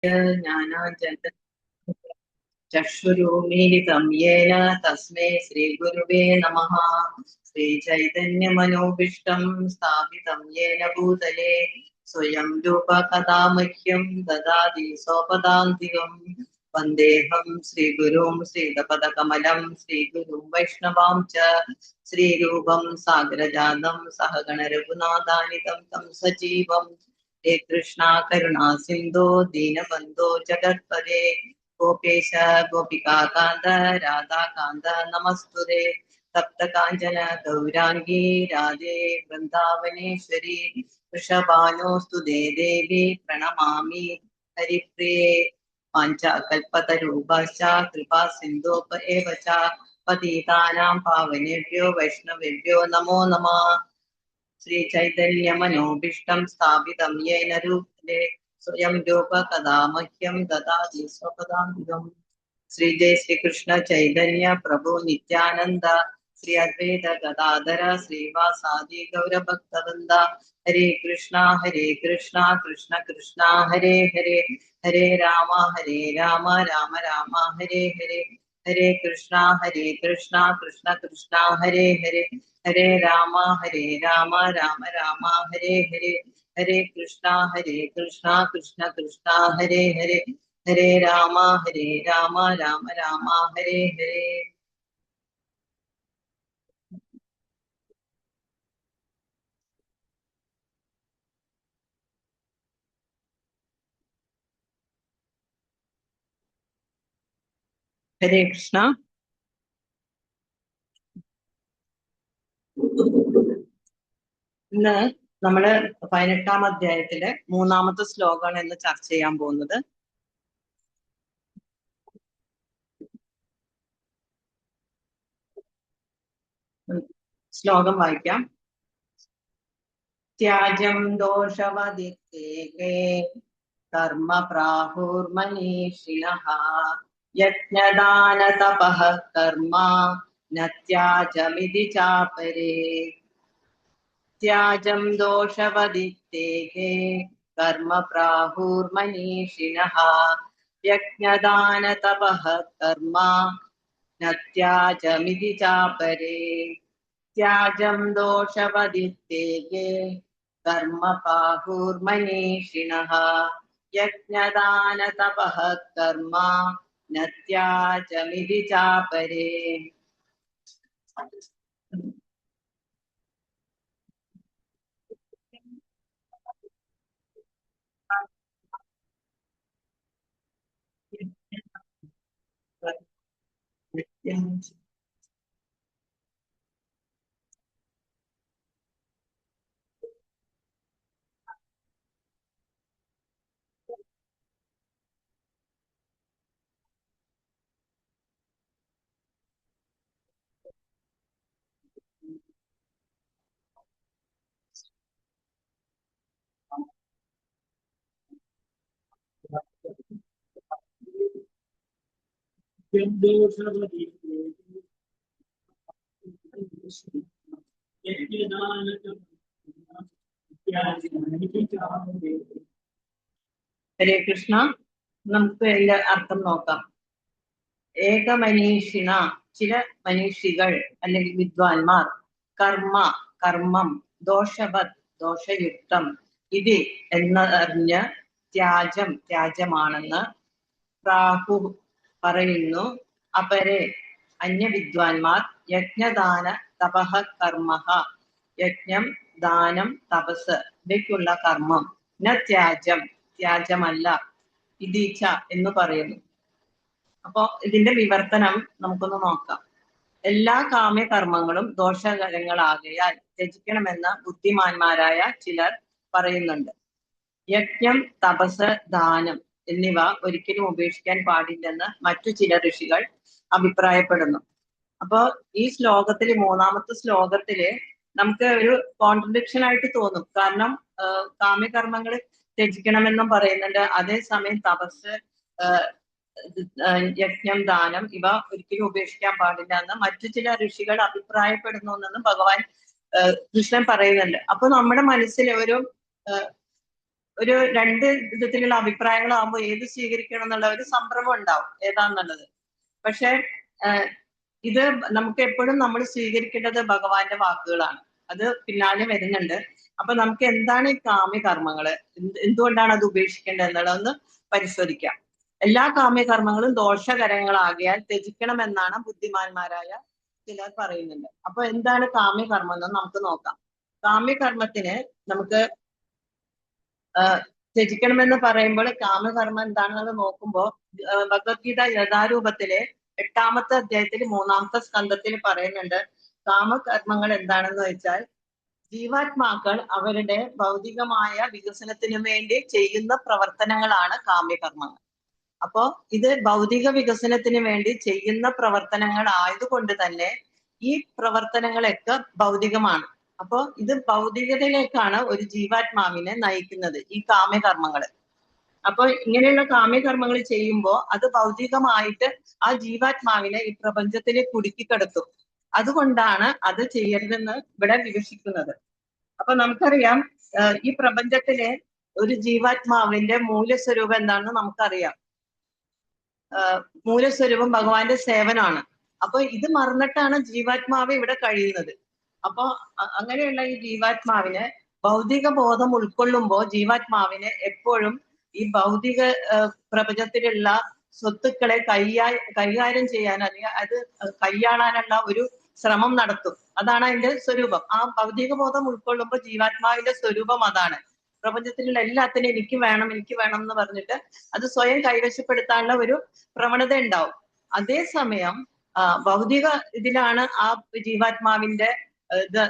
ज्ञानाञ्जन चक्षुरुमीलितं येन तस्मै श्रीगुरुवे नमः। श्रीचैतन्यमनोभीष्टं स्थापितं येन भूतले स्वयं रूप कदा मह्यं ददाति स्वपदान्तिकम्। वन्देऽहं श्रीगुरुं श्रीदपदकमलं श्रीगुरुं वैष्णवां च श्रीरूपं सागरजातं सहगण रघुनाथानितं तं सजीवम्। हे कृष्णा करुणा सिन्धो दीनबन्धो जगत्पदे गोपेश गोपिकान्त राधाकान्त नमस्तुते। तप्त काञ्चन गौराङ्गी राधे वृन्दावनेश्वरी वृषभानुस्तु देवी प्रणमामि हरिप्रिये। पाञ्चकल्पतरूपाश्च कृपा सिन्धोप एव च पतितानां पावनेभ्यो वैष्णवेभ्यो नमो नमः। श्रीचैतन्यमनोभीष्टं स्थापितं येन रूपे स्वयं रूप कदा मह्यं ददाति स्वपदान्तिकम्। श्री जय श्री कृष्ण चैतन्य प्रभु नित्यानंद श्री अद्वैत गदाधर श्रीवासादि गौर भक्तवृंद। हरे कृष्णा कृष्ण कृष्णा हरे हरे हरे राम राम राम हरे हरे। हरे कृष्णा कृष्ण कृष्णा हरे हरे हरे राम राम राम हरे हरे। हरे कृष्णा कृष्ण कृष्णा हरे हरे हरे राम राम राम हरे हरे। ഹരേ കൃഷ്ണ. ഇന്ന് നമ്മള് 18-ാം അധ്യായത്തിലെ 3-ാമത്തെ ശ്ലോകമാണ് ഇന്ന് ചർച്ച ചെയ്യാൻ പോകുന്നത്. ശ്ലോകം വായിക്കാം. ത്യാജം ദോഷവദിത്തേകേ കർമ്മ പ്രാഹുർമനീഷിണഃ യജ്ഞദാന തപഃ കർമ്മ ന ത്യാജമിതി ചാപരേ. ത്യാജം ദോഷവദിത്തേകേ കർമ്മ പ്രാഹുർമനീഷിണഃ യജ്ഞദാന തപഃ കർമ്മ ന ത്യാജമിതി ചാപരേ. ത്യാജം ദോഷവദിത്തേകേ കർമ്മ പ്രാഹുർമനീഷിണഃ യജ്ഞദാന തപഃ കർമ്മ ന ത്യാജമിതി ചാപരേ. ഹരേ കൃഷ്ണ. നമുക്ക് അതിന്റെ അർത്ഥം നോക്കാം. ഏകമനീഷിണ, ചില മനീഷികൾ അല്ലെങ്കിൽ വിദ്വാൻമാർ, കർമ്മ കർമ്മം, ദോഷവത് ദോഷയുക്തം, ഇത് എന്നറിഞ്ഞ് ത്യാജം ത്യാജമാണെന്ന് പ്രാഹു പറയുന്നു. അപരെ അന്യവിദ്വാൻമാർ യജ്ഞദാന തപഃ കർമ്മഃ, യജ്ഞം ദാനം തപസ് ഇവയ്ക്കുള്ള കർമ്മം, ന ത്യാജം ത്യാജമല്ല, ഇതീച്ച എന്ന് പറയുന്നു. അപ്പോ ഇതിന്റെ വിവർത്തനം നമുക്കൊന്ന് നോക്കാം. എല്ലാ കാമ്യകർമ്മങ്ങളും ദോഷകരങ്ങളാകയാൽ ത്യജിക്കണമെന്ന് ബുദ്ധിമാന്മാരായ ചിലർ പറയുന്നുണ്ട്. യജ്ഞം തപസ് ദാനം എന്നിവ ഒരിക്കലും ഉപേക്ഷിക്കാൻ പാടില്ലെന്ന് മറ്റു ചില ഋഷികൾ അഭിപ്രായപ്പെടുന്നു. അപ്പോ ഈ ശ്ലോകത്തില് 3-ാമത്തെ ശ്ലോകത്തില് നമുക്ക് ഒരു കോൺട്രഡിക്ഷൻ ആയിട്ട് തോന്നും. കാരണം കാമ്യകർമ്മങ്ങൾ ത്യജിക്കണമെന്നും പറയുന്നുണ്ട്, അതേസമയം തപസ്, യജ്ഞം ദാനം ഇവ ഒരിക്കലും ഉപേക്ഷിക്കാൻ പാടില്ല എന്ന് മറ്റു ചില ഋഷികൾ അഭിപ്രായപ്പെടുന്നു എന്നും ഭഗവാൻ കൃഷ്ണൻ പറയുന്നുണ്ട്. അപ്പൊ നമ്മുടെ മനസ്സിൽ ഒരു ഒരു രണ്ട് വിധത്തിലുള്ള അഭിപ്രായങ്ങളാകുമ്പോൾ ഏത് സ്വീകരിക്കണം എന്നുള്ള ഒരു സംഭ്രമം ഉണ്ടാവും ഏതാന്നുള്ളത്. പക്ഷെ ഇത് നമുക്ക് എപ്പോഴും നമ്മൾ സ്വീകരിക്കേണ്ടത് ഭഗവാന്റെ വാക്കുകളാണ്. അത് പിന്നാലെ വരുന്നുണ്ട്. അപ്പൊ നമുക്ക് എന്താണ് ഈ കാമ്യകർമ്മങ്ങള്, എന്തുകൊണ്ടാണ് അത് ഉപേക്ഷിക്കേണ്ടത് എന്നുള്ളതൊന്ന് പരിശോധിക്കാം. എല്ലാ കാമ്യകർമ്മങ്ങളും ദോഷകരങ്ങളാകിയാൽ ത്യജിക്കണമെന്നാണ് ബുദ്ധിമാന്മാരായ ചിലർ പറയുന്നുണ്ട്. അപ്പൊ എന്താണ് കാമ്യകർമ്മം എന്ന് നമുക്ക് നോക്കാം. കാമ്യകർമ്മത്തിന് നമുക്ക് ത്യജിക്കണമെന്ന് പറയുമ്പോൾ കാമ്യകർമ്മം എന്താണെന്ന് നോക്കുമ്പോൾ ഭഗവത്ഗീത യഥാരൂപത്തിലെ 8ാമത്തെ അധ്യായത്തിൽ 3ാമത്തെ സ്കന്ധത്തിൽ പറയുന്നുണ്ട്. കാമകർമ്മങ്ങൾ എന്താണെന്ന് വെച്ചാൽ ജീവാത്മാക്കൾ അവരുടെ ഭൗതികമായ വികസനത്തിന് വേണ്ടി ചെയ്യുന്ന പ്രവർത്തനങ്ങളാണ് കാമ്യകർമ്മങ്ങൾ. അപ്പോ ഇത് ഭൗതിക വികസനത്തിന് വേണ്ടി ചെയ്യുന്ന പ്രവർത്തനങ്ങൾ ആയതുകൊണ്ട് തന്നെ ഈ പ്രവർത്തനങ്ങളൊക്കെ ഭൗതികമാണ്. അപ്പോ ഇത് ഭൗതികതയിലേക്കാണ് ഒരു ജീവാത്മാവിനെ നയിക്കുന്നത് ഈ കാമ്യകർമ്മങ്ങള്. അപ്പൊ ഇങ്ങനെയുള്ള കാമ്യകർമ്മങ്ങൾ ചെയ്യുമ്പോൾ അത് ഭൗതികമായിട്ട് ആ ജീവാത്മാവിനെ ഈ പ്രപഞ്ചത്തിലെ കുടുക്കിക്കിടത്തും. അതുകൊണ്ടാണ് അത് ചെയ്യരുതെന്ന് ഇവിടെ വിവക്ഷിക്കുന്നത്. അപ്പൊ നമുക്കറിയാം ഈ പ്രപഞ്ചത്തിലെ ഒരു ജീവാത്മാവിന്റെ മൂലസ്വരൂപം എന്താണെന്ന് നമുക്കറിയാം. മൂലസ്വരൂപം ഭഗവാന്റെ സേവനാണ്. അപ്പൊ ഇത് മറന്നിട്ടാണ് ജീവാത്മാവ് ഇവിടെ കഴിയുന്നത്. അപ്പൊ അങ്ങനെയുള്ള ഈ ജീവാത്മാവിന് ഭൗതിക ബോധം ഉൾക്കൊള്ളുമ്പോൾ ജീവാത്മാവിന് എപ്പോഴും ഈ ഭൗതിക പ്രപഞ്ചത്തിലുള്ള സ്വത്തുക്കളെ കൈകാര്യം ചെയ്യാൻ അല്ലെങ്കിൽ അത് കൈയാളാനുള്ള ഒരു ശ്രമം നടത്തും. അതാണ് അതിന്റെ സ്വരൂപം. ആ ഭൗതിക ബോധം ഉൾക്കൊള്ളുമ്പോൾ ജീവാത്മാവിന്റെ സ്വരൂപം അതാണ്. പ്രപഞ്ചത്തിലുള്ള എല്ലാത്തിനും എനിക്ക് വേണം എന്ന് പറഞ്ഞിട്ട് അത് സ്വയം കൈവശപ്പെടുത്താനുള്ള ഒരു പ്രവണത ഉണ്ടാവും. അതേസമയം ഭൗതിക ഇതിലാണ് ആ ജീവാത്മാവിന്റെ ഇത്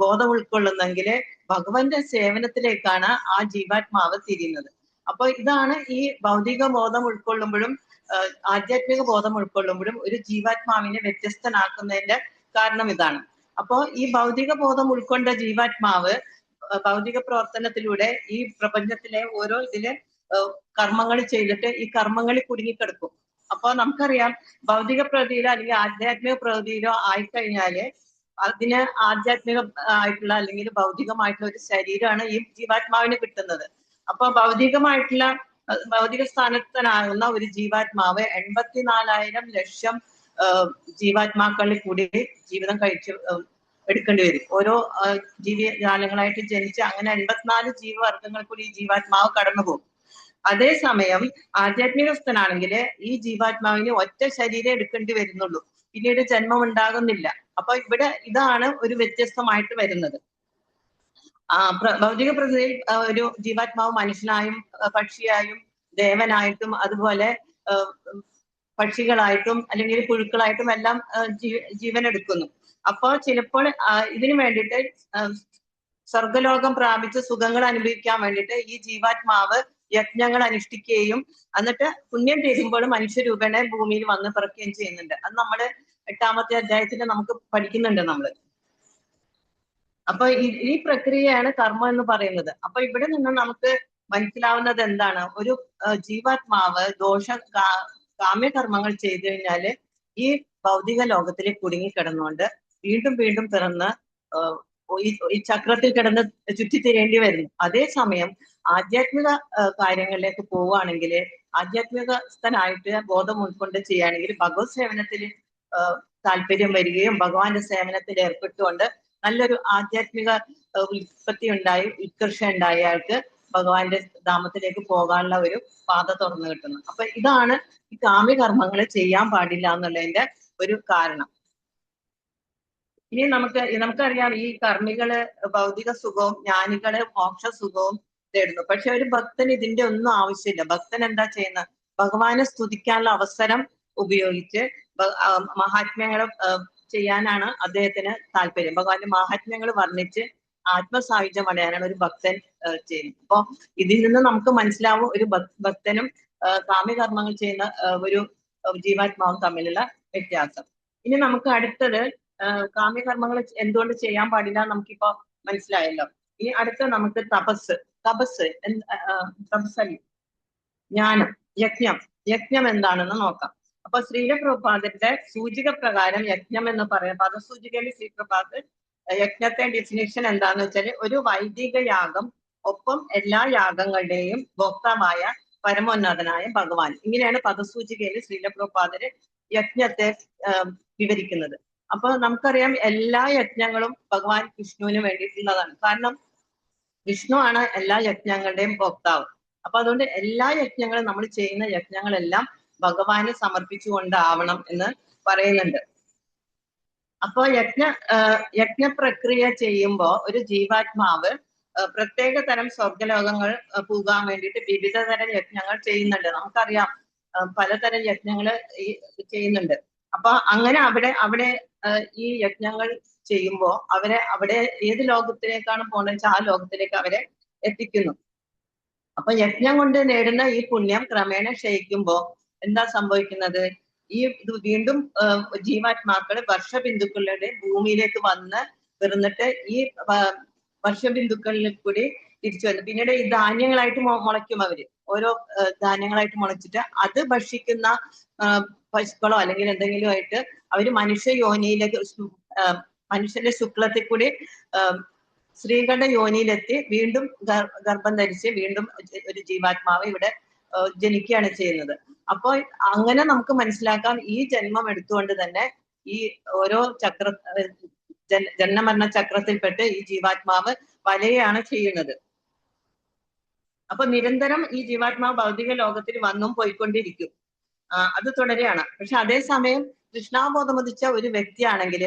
ബോധം ഉൾക്കൊള്ളുന്നെങ്കിൽ ഭഗവാന്റെ സേവനത്തിലേക്കാണ് ആ ജീവാത്മാവ് തിരിയുന്നത്. അപ്പൊ ഇതാണ് ഈ ഭൗതിക ബോധം ഉൾക്കൊള്ളുമ്പോഴും ആധ്യാത്മിക ബോധം ഉൾക്കൊള്ളുമ്പോഴും ഒരു ജീവാത്മാവിനെ വ്യത്യസ്തനാക്കുന്നതിന്റെ കാരണം ഇതാണ്. അപ്പോ ഈ ഭൗതിക ബോധം ഉൾക്കൊണ്ട ജീവാത്മാവ് ഭൗതിക പ്രവർത്തനത്തിലൂടെ ഈ പ്രപഞ്ചത്തിലെ ഓരോ ഇതില് കർമ്മങ്ങൾ ചെയ്തിട്ട് ഈ കർമ്മങ്ങളിൽ കുടുങ്ങിക്കിടക്കും. അപ്പൊ നമുക്കറിയാം ഭൗതിക പ്രകൃതിയിലോ അല്ലെങ്കിൽ ആധ്യാത്മിക പ്രകൃതിയിലോ ആയിക്കഴിഞ്ഞാല് അതിന് ആധ്യാത്മിക ആയിട്ടുള്ള അല്ലെങ്കിൽ ഭൗതികമായിട്ടുള്ള ഒരു ശരീരമാണ് ഈ ജീവാത്മാവിന് കിട്ടുന്നത്. അപ്പൊ ഭൗതിക സ്ഥാനത്തനാകുന്ന ഒരു ജീവാത്മാവ് 84,000 ലക്ഷം ജീവാത്മാക്കളിൽ കൂടി ജീവിതം കഴിച്ച് എടുക്കേണ്ടി വരും. ഓരോ ജീവിജാലങ്ങളായിട്ട് ജനിച്ച് അങ്ങനെ 84 ജീവവർഗങ്ങൾ കൂടി ഈ ജീവാത്മാവ് കടന്നു പോകും. അതേസമയം ആധ്യാത്മികസ്ഥനാണെങ്കിൽ ഈ ജീവാത്മാവിന് ഒറ്റ ശരീരം എടുക്കേണ്ടി വരുന്നുള്ളൂ, പിന്നീട് ജന്മം ഉണ്ടാകുന്നില്ല. അപ്പൊ ഇവിടെ ഇതാണ് ഒരു വ്യത്യസ്തമായിട്ട് വരുന്നത്. ഭൗതിക പ്രകൃതിയിൽ ഒരു ജീവാത്മാവ് മനുഷ്യനായും പക്ഷിയായും ദേവനായിട്ടും അതുപോലെ പക്ഷികളായിട്ടും അല്ലെങ്കിൽ പുഴുക്കളായിട്ടും എല്ലാം ജീവൻ എടുക്കുന്നു. അപ്പോൾ ചിലപ്പോൾ ഇതിനു വേണ്ടിയിട്ട് സ്വർഗലോകം പ്രാപിച്ച് സുഖങ്ങൾ അനുഭവിക്കാൻ വേണ്ടിയിട്ട് ഈ ജീവാത്മാവ് യജ്ഞങ്ങൾ അനുഷ്ഠിക്കുകയും എന്നിട്ട് പുണ്യം ചെയ്യുമ്പോൾ മനുഷ്യരൂപേണ ഭൂമിയിൽ വന്ന് പിറക്കുകയും ചെയ്യുന്നുണ്ട്. അത് നമ്മള് 8ാമത്തെ അധ്യായത്തിൽ നമുക്ക് പഠിക്കുന്നുണ്ട് നമ്മള്. അപ്പൊ ഈ പ്രക്രിയയാണ് കർമ്മം എന്ന് പറയുന്നത്. അപ്പൊ ഇവിടെ നിന്ന് നമുക്ക് മനസ്സിലാവുന്നത് എന്താണ്, ഒരു ജീവാത്മാവ് കാമ്യകർമ്മങ്ങൾ ചെയ്തു കഴിഞ്ഞാല് ഈ ഭൗതിക ലോകത്തിൽ കുടുങ്ങിക്കിടന്നുകൊണ്ട് വീണ്ടും വീണ്ടും പിറന്ന് ഈ ചക്രത്തിൽ കിടന്ന് ചുറ്റിത്തിരേണ്ടി വരുന്നു. അതേസമയം ആധ്യാത്മിക കാര്യങ്ങളിലേക്ക് പോവുകയാണെങ്കിൽ ആധ്യാത്മികസ്ഥനായിട്ട് ബോധം ഉൾക്കൊണ്ട് ചെയ്യുകയാണെങ്കിൽ ഭഗവത് സേവനത്തിൽ താല്പര്യം വരികയും ഭഗവാന്റെ സേവനത്തിൽ ഏർപ്പെട്ടുകൊണ്ട് നല്ലൊരു ആധ്യാത്മിക ഉത്കർഷ ഉണ്ടായ ആൾക്ക് ഭഗവാന്റെ ധാമത്തിലേക്ക് പോകാനുള്ള ഒരു പാത തുറന്നു കിട്ടുന്നു. അപ്പൊ ഇതാണ് ഈ കാമ്യകർമ്മങ്ങൾ ചെയ്യാൻ പാടില്ല എന്നുള്ളതിന്റെ ഒരു കാരണം. ഇനി നമുക്കറിയാം ഈ കർമ്മികള് ഭൗതിക സുഖവും ജ്ഞാനികള് മോക്ഷ സുഖവും തേടുന്നു. പക്ഷെ ഒരു ഭക്തൻ ഇതിന്റെ ഒന്നും ആവശ്യമില്ല. ഭക്തൻ എന്താ ചെയ്യുന്നത്, ഭഗവാനെ സ്തുതിക്കാനുള്ള അവസരം ഉപയോഗിച്ച് മഹാത്മ്യങ്ങൾ ചെയ്യാനാണ് അദ്ദേഹത്തിന് താല്പര്യം. ഭഗവാന്റെ മഹാത്മ്യങ്ങൾ വർണ്ണിച്ച് ആത്മസായുജ്യം അടയാനാണ് ഒരു ഭക്തൻ ചെയ്യുന്നത്. അപ്പൊ ഇതിൽ നിന്ന് നമുക്ക് മനസ്സിലാവും ഒരു ഭക്തനും കാമ്യകർമ്മങ്ങൾ ചെയ്യുന്ന ഒരു ജീവാത്മാവും തമ്മിലുള്ള വ്യത്യാസം. ഇനി നമുക്ക് അടുത്തത് കാമ്യകർമ്മങ്ങൾ എന്തുകൊണ്ട് ചെയ്യാൻ പാടില്ല നമുക്കിപ്പോ മനസ്സിലായല്ലോ. ഇനി അടുത്ത നമുക്ക് തപസ്സല്ല, ജ്ഞാനം, യജ്ഞം എന്താണെന്ന് നോക്കാം. അപ്പൊ ശ്രീലപ്രഭുപാദന്റെ സൂചിക പ്രകാരം യജ്ഞം എന്ന് പറയുന്നത് പദസൂചികയിൽ ശ്രീപ്രഭാത് യജ്ഞത്തെ ഡെഫിനിഷൻ എന്താന്ന് വെച്ചാൽ ഒരു വൈദിക യാഗം ഒപ്പം എല്ലാ യാഗങ്ങളുടെയും ഭോക്താവായ പരമോന്നതനായ ഭഗവാൻ. ഇങ്ങനെയാണ് പദസൂചികയിൽ ശ്രീലപ്രഭുപാദര് യജ്ഞത്തെ വിവരിക്കുന്നത്. അപ്പൊ നമുക്കറിയാം എല്ലാ യജ്ഞങ്ങളും ഭഗവാൻ വിഷ്ണുവിന് വേണ്ടിയിട്ടുള്ളതാണ്. കാരണം വിഷ്ണു ആണ് എല്ലാ യജ്ഞങ്ങളുടെയും ഭോക്താവ്. അപ്പൊ അതുകൊണ്ട് എല്ലാ യജ്ഞങ്ങളും നമ്മൾ ചെയ്യുന്ന യജ്ഞങ്ങളെല്ലാം ഭഗവാന് സമർപ്പിച്ചുകൊണ്ടാവണം എന്ന് പറയുന്നുണ്ട്. അപ്പോ യജ്ഞപ്രക്രിയ ചെയ്യുമ്പോൾ ഒരു ജീവാത്മാവ് പ്രത്യേക തരം സ്വർഗലോകങ്ങൾ പോകാൻ വേണ്ടിയിട്ട് വിവിധ തരം യജ്ഞങ്ങൾ ചെയ്യുന്നുണ്ട്. നമുക്കറിയാം പലതരം യജ്ഞങ്ങൾ ചെയ്യുന്നുണ്ട്. അപ്പൊ അങ്ങനെ അവിടെ ഈ യജ്ഞങ്ങൾ ചെയ്യുമ്പോൾ അവിടെ ഏത് ലോകത്തിലേക്കാണ് പോകേണ്ടത് വെച്ചാൽ ആ ലോകത്തിലേക്ക് അവരെ എത്തിക്കുന്നു. അപ്പൊ യജ്ഞം കൊണ്ട് നേടുന്ന ഈ പുണ്യം ക്രമേണ ക്ഷയിക്കുമ്പോ എന്താ സംഭവിക്കുന്നത്? ഈ ഇത് വീണ്ടും ജീവാത്മാക്കള് വർഷബിന്ദുക്കളുടെ ഭൂമിയിലേക്ക് വന്ന് പിറന്നിട്ട് ഈ വർഷബിന്ദുക്കളിൽ കൂടി തിരിച്ചു വന്നു. പിന്നീട് ഈ ധാന്യങ്ങളായിട്ട് മുളയ്ക്കും അവര്. ഓരോ ധാന്യങ്ങളായിട്ട് മുളച്ചിട്ട് അത് ഭക്ഷിക്കുന്ന പശുക്കളോ അല്ലെങ്കിൽ എന്തെങ്കിലും ആയിട്ട് അവര് മനുഷ്യ യോനിയിലേക്ക് മനുഷ്യന്റെ ശുക്ലത്തിൽ കൂടി സ്ത്രീകളുടെ യോനിയിലെത്തി വീണ്ടും ഗർഭം ധരിച്ച് വീണ്ടും ഒരു ജീവാത്മാവ് ഇവിടെ ജനിക്കുകയാണ് ചെയ്യുന്നത്. അപ്പോൾ അങ്ങനെ നമുക്ക് മനസ്സിലാക്കാം ഈ ജന്മം എടുത്തുകൊണ്ട് തന്നെ ഈ ഓരോ ജന്മമരണ ചക്രത്തിൽപ്പെട്ട് ഈ ജീവാത്മാവ് വലയാണ് ചെയ്യുന്നത്. അപ്പൊ നിരന്തരം ഈ ജീവാത്മാവ് ഭൗതിക ലോകത്തിൽ വന്നും പോയിക്കൊണ്ടിരിക്കും. അത് തുടരുകയാണ്. പക്ഷെ അതേസമയം കൃഷ്ണാബോധമുദിച്ച ഒരു വ്യക്തിയാണെങ്കിൽ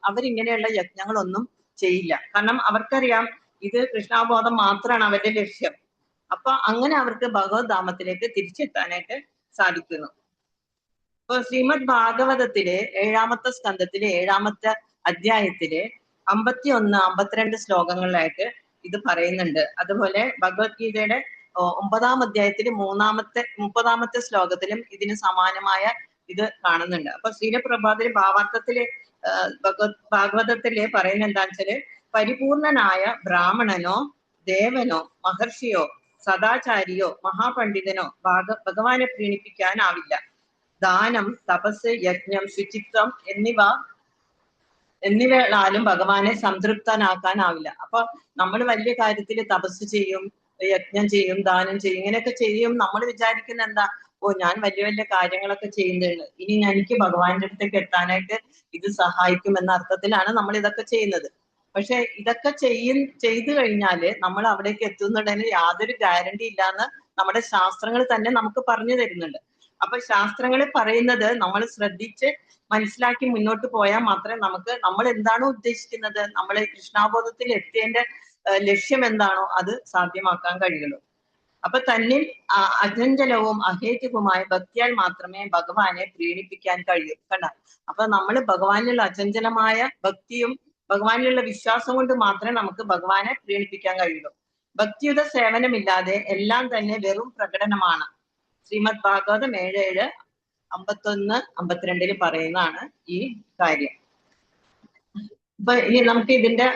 അവരിങ്ങനെയുള്ള യജ്ഞങ്ങളൊന്നും ചെയ്യില്ല. കാരണം അവർക്കറിയാം ഇത് കൃഷ്ണാബോധം മാത്രമാണ് അവരുടെ ലക്ഷ്യം. അപ്പൊ അങ്ങനെ അവർക്ക് ഭഗവത് ധാമത്തിലേക്ക് തിരിച്ചെത്താനായിട്ട് സാധിക്കുന്നു. ഇപ്പൊ ശ്രീമദ് ഭാഗവതത്തിലെ 7-ാമത്തെ സ്കന്ധത്തിലെ 7-ാമത്തെ അധ്യായത്തിലെ 51, 52 ശ്ലോകങ്ങളിലായിട്ട് ഇത് പറയുന്നുണ്ട്. അതുപോലെ ഭഗവത്ഗീതയുടെ 9-ാം അധ്യായത്തില് 30-ാമത്തെ ശ്ലോകത്തിലും ഇതിന് സമാനമായ ഇത് കാണുന്നുണ്ട്. അപ്പൊ ശ്രീലപ്രഭാതിൽ ഭാഗവതത്തില് പറയുന്ന എന്താണെന്ന് വെച്ചാല് പരിപൂർണനായ ബ്രാഹ്മണനോ ദേവനോ മഹർഷിയോ സദാചാരിയോ മഹാപണ്ഡിതനോ ഭഗവാനെ പ്രീണിപ്പിക്കാനാവില്ല. ദാനം, തപസ്, യജ്ഞം, ശുചിത്വം എന്നിവയാലും ഭഗവാനെ സംതൃപ്തനാക്കാനാവില്ല. അപ്പൊ നമ്മൾ വലിയ കാര്യത്തിൽ തപസ് ചെയ്യും, യജ്ഞം ചെയ്യും, ദാനം ചെയ്യും, ഇങ്ങനെയൊക്കെ ചെയ്യും. നമ്മൾ വിചാരിക്കുന്ന എന്താ, ഞാൻ വലിയ വലിയ കാര്യങ്ങളൊക്കെ ചെയ്യുന്നുണ്ട്, ഇനി എനിക്ക് ഭഗവാന്റെ അടുത്തേക്ക് എത്താനായിട്ട് ഇത് സഹായിക്കും എന്ന അർത്ഥത്തിലാണ് നമ്മൾ ഇതൊക്കെ ചെയ്യുന്നത്. പക്ഷെ ഇതൊക്കെ ചെയ്തു കഴിഞ്ഞാല് നമ്മൾ അവിടേക്ക് എത്തുന്നുണ്ടതിന് യാതൊരു ഗ്യാരണ്ടി ഇല്ലാന്ന് നമ്മുടെ ശാസ്ത്രങ്ങൾ തന്നെ നമുക്ക് പറഞ്ഞു തരുന്നുണ്ട്. അപ്പൊ ശാസ്ത്രങ്ങൾ പറയുന്നത് നമ്മൾ ശ്രദ്ധിച്ച് മനസ്സിലാക്കി മുന്നോട്ട് പോയാൽ മാത്രമേ നമ്മൾ എന്താണോ ഉദ്ദേശിക്കുന്നത്, നമ്മൾ കൃഷ്ണാബോധത്തിൽ എത്തിയതിന്റെ ലക്ഷ്യം എന്താണോ അത് സാധ്യമാക്കാൻ കഴിയുള്ളൂ. അപ്പൊ തന്നിൽ അചഞ്ചലവും അഹേതുകവുമായ ഭക്തിയാൽ മാത്രമേ ഭഗവാനെ പ്രീണിപ്പിക്കാൻ കഴിയൂ. കണ്ട, അപ്പൊ നമ്മൾ ഭഗവാനിലുള്ള അചഞ്ചലമായ ഭക്തിയും ഭഗവാനിലുള്ള വിശ്വാസം കൊണ്ട് മാത്രമേ നമുക്ക് ഭഗവാനെ പ്രീണിപ്പിക്കാൻ കഴിയുള്ളൂ. ഭക്തിയുടെ സേവനമില്ലാതെ എല്ലാം തന്നെ വെറും പ്രകടനമാണ്. ശ്രീമദ് ഭാഗവതം 7:7, 51, 52 പറയുന്നതാണ് ഈ കാര്യം. ഇപ്പൊ ഇനി നമുക്ക് ഇതിന്റെ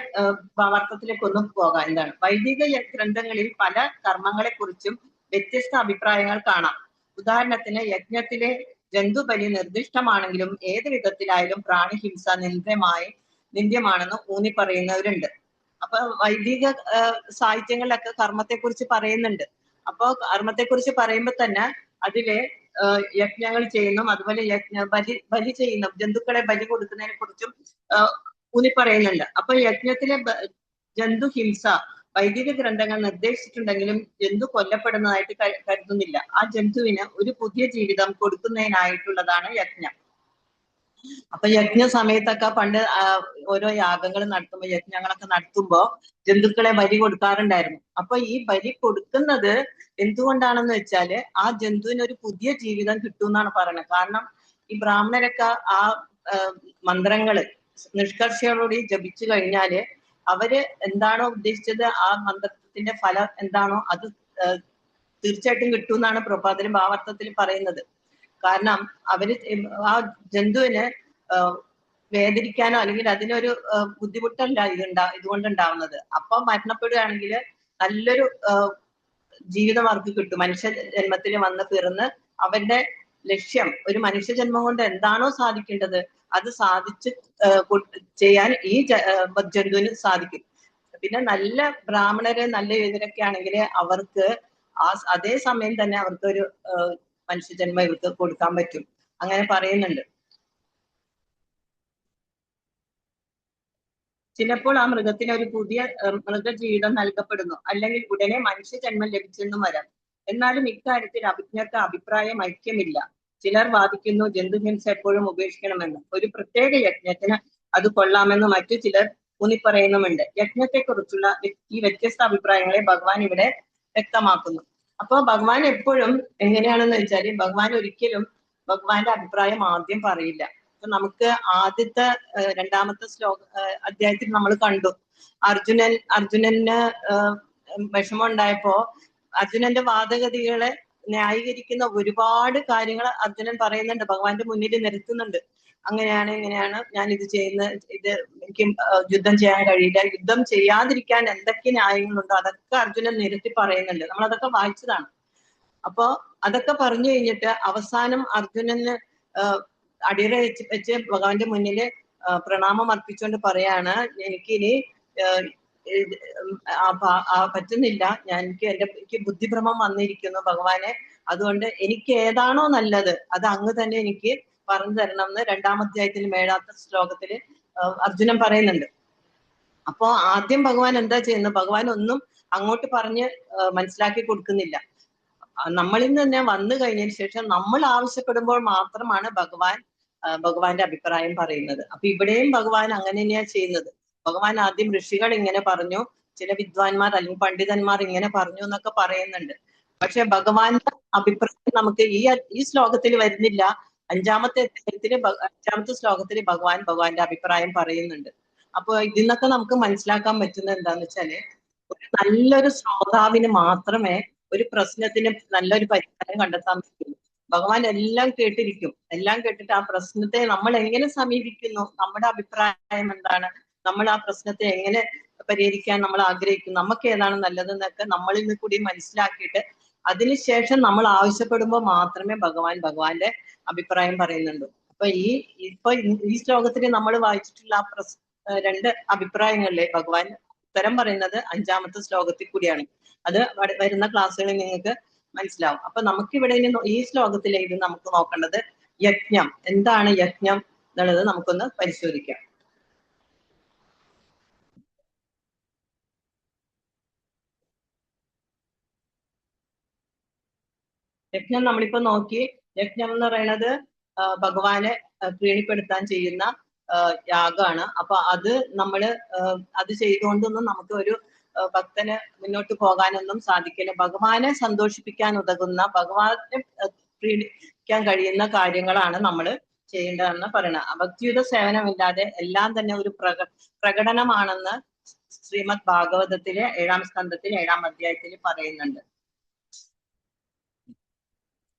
അർത്ഥത്തിലേക്ക് ഒന്നും പോകാം. എന്താണ്? വൈദിക ഗ്രന്ഥങ്ങളിൽ പല കർമ്മങ്ങളെ കുറിച്ചും വ്യത്യസ്ത അഭിപ്രായങ്ങൾ കാണാം. ഉദാഹരണത്തിന് യജ്ഞത്തിലെ ജന്തുബലി നിർദ്ദിഷ്ടമാണെങ്കിലും ഏത് വിധത്തിലായാലും പ്രാണിഹിംസ നിന്ദ്യമാണെന്ന് ഊന്നി പറയുന്നവരുണ്ട്. അപ്പൊ വൈദിക സാഹിത്യങ്ങളിലൊക്കെ കർമ്മത്തെ കുറിച്ച് പറയുന്നുണ്ട്. അപ്പൊ കർമ്മത്തെ കുറിച്ച് പറയുമ്പോൾ തന്നെ അതിലെ യജ്ഞങ്ങൾ ചെയ്യുന്നു, അതുപോലെ ബലി ചെയ്യുന്നു, ജന്തുക്കളെ ബലി കൊടുക്കുന്നതിനെ കുറിച്ചും ഊന്നി പറയുന്നുണ്ട്. അപ്പൊ യജ്ഞത്തിലെ ജന്തുഹിംസ വൈദിക ഗ്രന്ഥങ്ങൾ നിർദ്ദേശിച്ചിട്ടുണ്ടെങ്കിലും ജന്തു കൊല്ലപ്പെടുന്നതായിട്ട് കരുതുന്നില്ല. ആ ജന്തുവിന് ഒരു പുതിയ ജീവിതം കൊടുക്കുന്നതിനായിട്ടുള്ളതാണ് യജ്ഞം. അപ്പൊ യജ്ഞ സമയത്തൊക്കെ പണ്ട് ഓരോ യാഗങ്ങൾ നടത്തുമ്പോ, യജ്ഞങ്ങളൊക്കെ നടത്തുമ്പോ ജന്തുക്കളെ ബലി കൊടുക്കാറുണ്ടായിരുന്നു. അപ്പൊ ഈ ബലി കൊടുക്കുന്നത് എന്തുകൊണ്ടാണെന്ന് വെച്ചാല് ആ ജന്തുവിന് ഒരു പുതിയ ജീവിതം കിട്ടും എന്നാണ് പറയുന്നത്. കാരണം ഈ ബ്രാഹ്മണരൊക്കെ ആ മന്ത്രങ്ങള് നിഷ്കർഷയോടുകൂടി ജപിച്ചു കഴിഞ്ഞാല് അവര് എന്താണോ ഉദ്ദേശിച്ചത്, ആ മന്ത്രത്തിന്റെ ഫലം എന്താണോ അത് തീർച്ചയായിട്ടും കിട്ടും എന്നാണ് പ്രഭാതരും ഭാവാർത്ഥത്തിൽ പറയുന്നത്. കാരണം അവര് ആ ജന്തുവിന് വേദനിക്കാനോ അല്ലെങ്കിൽ അതിനൊരു ബുദ്ധിമുട്ടല്ല ഇതുകൊണ്ടുണ്ടാവുന്നത്. അപ്പൊ മരണപ്പെടുകയാണെങ്കിൽ നല്ലൊരു ജീവിതം അവർക്ക് കിട്ടും. മനുഷ്യ ജന്മത്തിൽ വന്ന് പിറന്ന് അവന്റെ ലക്ഷ്യം, ഒരു മനുഷ്യ ജന്മം കൊണ്ട് എന്താണോ സാധിക്കേണ്ടത് അത് സാധിച്ച് ചെയ്യാൻ ഈ ജന്തുവിന് സാധിക്കും. പിന്നെ നല്ല ബ്രാഹ്മണര് നല്ല യോഗ്യരൊക്കെ ആണെങ്കിൽ അവർക്ക് അതേ സമയം തന്നെ അവർക്ക് ഒരു മനുഷ്യജന്മം ഇവർക്ക് കൊടുക്കാൻ പറ്റും, അങ്ങനെ പറയുന്നുണ്ട്. ചിലപ്പോൾ ആ മൃഗത്തിന് ഒരു പുതിയ മൃഗജീവിതം നൽകപ്പെടുന്നു, അല്ലെങ്കിൽ ഉടനെ മനുഷ്യജന്മം ലഭിച്ചെന്നും വരാം. എന്നാലും ഇക്കാര്യത്തിൽ അഭിജ്ഞർക്ക് അഭിപ്രായം ഐക്യമില്ല. ചിലർ വാദിക്കുന്നു ജന്തുഹിംസ എപ്പോഴും ഉപേക്ഷിക്കണമെന്ന്, ഒരു പ്രത്യേക യജ്ഞത്തിന് അത് കൊള്ളാമെന്ന് മറ്റു ചിലർ ഊന്നിപ്പറയുന്നുമുണ്ട്. യജ്ഞത്തെക്കുറിച്ചുള്ള ഈ വ്യത്യസ്ത അഭിപ്രായങ്ങളെ ഭഗവാൻ ഇവിടെ വ്യക്തമാക്കുന്നു. അപ്പൊ ഭഗവാൻ എപ്പോഴും എങ്ങനെയാണെന്ന് വെച്ചാല് ഭഗവാൻ ഒരിക്കലും ഭഗവാന്റെ അഭിപ്രായം ആദ്യം പറയില്ല. അപ്പൊ നമുക്ക് ആദ്യത്തെ രണ്ടാമത്തെ അധ്യായത്തിൽ നമ്മൾ കണ്ടു, അർജുനന് വിഷമം ഉണ്ടായപ്പോ അർജുനന്റെ വാദഗതികളെ ന്യായീകരിക്കുന്ന ഒരുപാട് കാര്യങ്ങൾ അർജുനൻ പറയുന്നുണ്ട്, ഭഗവാന്റെ മുന്നിൽ നിരത്തുന്നുണ്ട്. അങ്ങനെയാണ് ഇങ്ങനെയാണ് ഞാൻ ഇത് ചെയ്യുന്ന, ഇത് എനിക്ക് യുദ്ധം ചെയ്യാൻ കഴിയില്ല, യുദ്ധം ചെയ്യാതിരിക്കാൻ എന്തൊക്കെ ന്യായങ്ങളുണ്ടോ അതൊക്കെ അർജുനൻ നിരത്തി പറയുന്നുണ്ട്. നമ്മൾ അതൊക്കെ വായിച്ചതാണ്. അപ്പോ അതൊക്കെ പറഞ്ഞു കഴിഞ്ഞിട്ട് അവസാനം അർജുനന് അടിയറ വെച്ച് ഭഗവാന്റെ മുന്നിൽ പ്രണാമം അർപ്പിച്ചുകൊണ്ട് പറയാണ്, എനിക്കിനി പറ്റുന്നില്ല, എനിക്ക് ബുദ്ധിഭ്രമം വന്നിരിക്കുന്നു ഭഗവാനെ, അതുകൊണ്ട് എനിക്ക് ഏതാണോ നല്ലത് അത് അങ്ങ് തന്നെ എനിക്ക് പറഞ്ഞു തരണം എന്ന് രണ്ടാമധ്യായത്തിൽ 7ാമത്തെ ശ്ലോകത്തിൽ അർജുനൻ പറയുന്നുണ്ട്. അപ്പോ ആദ്യം ഭഗവാൻ എന്താ ചെയ്യുന്നത്, ഭഗവാൻ ഒന്നും അങ്ങോട്ട് പറഞ്ഞ് മനസ്സിലാക്കി കൊടുക്കുന്നില്ല. നമ്മളിൽ നിന്ന് തന്നെ വന്നു കഴിഞ്ഞതിന് ശേഷം നമ്മൾ ആവശ്യപ്പെടുമ്പോൾ മാത്രമാണ് ഭഗവാന്റെ അഭിപ്രായം പറയുന്നത്. അപ്പൊ ഇവിടെയും ഭഗവാൻ അങ്ങനെ തന്നെയാ ചെയ്യുന്നത്. ഭഗവാൻ ആദ്യം ഋഷികൾ ഇങ്ങനെ പറഞ്ഞു, ചില വിദ്വാൻമാർ അല്ലെങ്കിൽ പണ്ഡിതന്മാർ ഇങ്ങനെ പറഞ്ഞു എന്നൊക്കെ പറയുന്നുണ്ട്. പക്ഷെ ഭഗവാന്റെ അഭിപ്രായം നമുക്ക് ഈ ശ്ലോകത്തിൽ വരുന്നില്ല. അഞ്ചാമത്തെ ശ്ലോകത്തിൽ ഭഗവാന്റെ അഭിപ്രായം പറയുന്നുണ്ട്. അപ്പൊ ഇതിന്നൊക്കെ നമുക്ക് മനസ്സിലാക്കാൻ പറ്റുന്നത് എന്താന്ന് വെച്ചാല്, നല്ലൊരു ശ്രോതാവിന് മാത്രമേ ഒരു പ്രശ്നത്തിന് നല്ലൊരു പരിഹാരം കണ്ടെത്താൻ പറ്റുള്ളൂ. ഭഗവാൻ എല്ലാം കേട്ടിരിക്കും. എല്ലാം കേട്ടിട്ട് ആ പ്രശ്നത്തെ നമ്മൾ എങ്ങനെ സമീപിക്കുന്നു, നമ്മുടെ അഭിപ്രായം എന്താണ്, നമ്മൾ ആ പ്രശ്നത്തെ എങ്ങനെ പരിഹരിക്കാൻ നമ്മൾ ആഗ്രഹിക്കുന്നു, നമുക്ക് ഏതാണ് നല്ലതെന്നൊക്കെ നമ്മളിൽ നിന്ന് കൂടി മനസ്സിലാക്കിയിട്ട് അതിനുശേഷം നമ്മൾ ആവശ്യപ്പെടുമ്പോൾ മാത്രമേ ഭഗവാന്റെ അഭിപ്രായം പറയുന്നുള്ളൂ. അപ്പൊ ഈ ശ്ലോകത്തിൽ നമ്മൾ വായിച്ചിട്ടുള്ള രണ്ട് അഭിപ്രായങ്ങളിലെ ഭഗവാൻ ഉത്തരം പറയുന്നത് 5ാമത്തെ ശ്ലോകത്തിൽ കൂടിയാണ്. അത് വരുന്ന ക്ലാസ്സുകളിൽ നിങ്ങൾക്ക് മനസ്സിലാവും. അപ്പൊ നമുക്കിവിടെ ഈ ശ്ലോകത്തിലെ ഇത് നമുക്ക് നോക്കേണ്ടത് യജ്ഞം എന്താണ്, യജ്ഞം എന്നുള്ളത് നമുക്കൊന്ന് പരിശോധിക്കാം. യജ്ഞം നമ്മളിപ്പോ നോക്കി, യജ്ഞം എന്ന് പറയുന്നത് ഭഗവാനെ പ്രീണിപ്പെടുത്താൻ ചെയ്യുന്ന യാഗമാണ്. അപ്പൊ അത് അത് ചെയ്തുകൊണ്ടൊന്നും നമുക്ക് ഒരു ഭക്തന് മുന്നോട്ട് പോകാനൊന്നും സാധിക്കില്ല. ഭഗവാനെ സന്തോഷിപ്പിക്കാൻ ഉതകുന്ന, ഭഗവാനെ പ്രീണിക്കാൻ കഴിയുന്ന കാര്യങ്ങളാണ് നമ്മൾ ചെയ്യേണ്ടതെന്ന് പറയണത്. ഭക്തിയുത സേവനമില്ലാതെ എല്ലാം തന്നെ ഒരു പ്രകടനമാണെന്ന് ശ്രീമദ് ഭാഗവതത്തിലെ 7ാം സ്കന്ധത്തിൽ 7ാം അധ്യായത്തിൽ പറയുന്നുണ്ട്.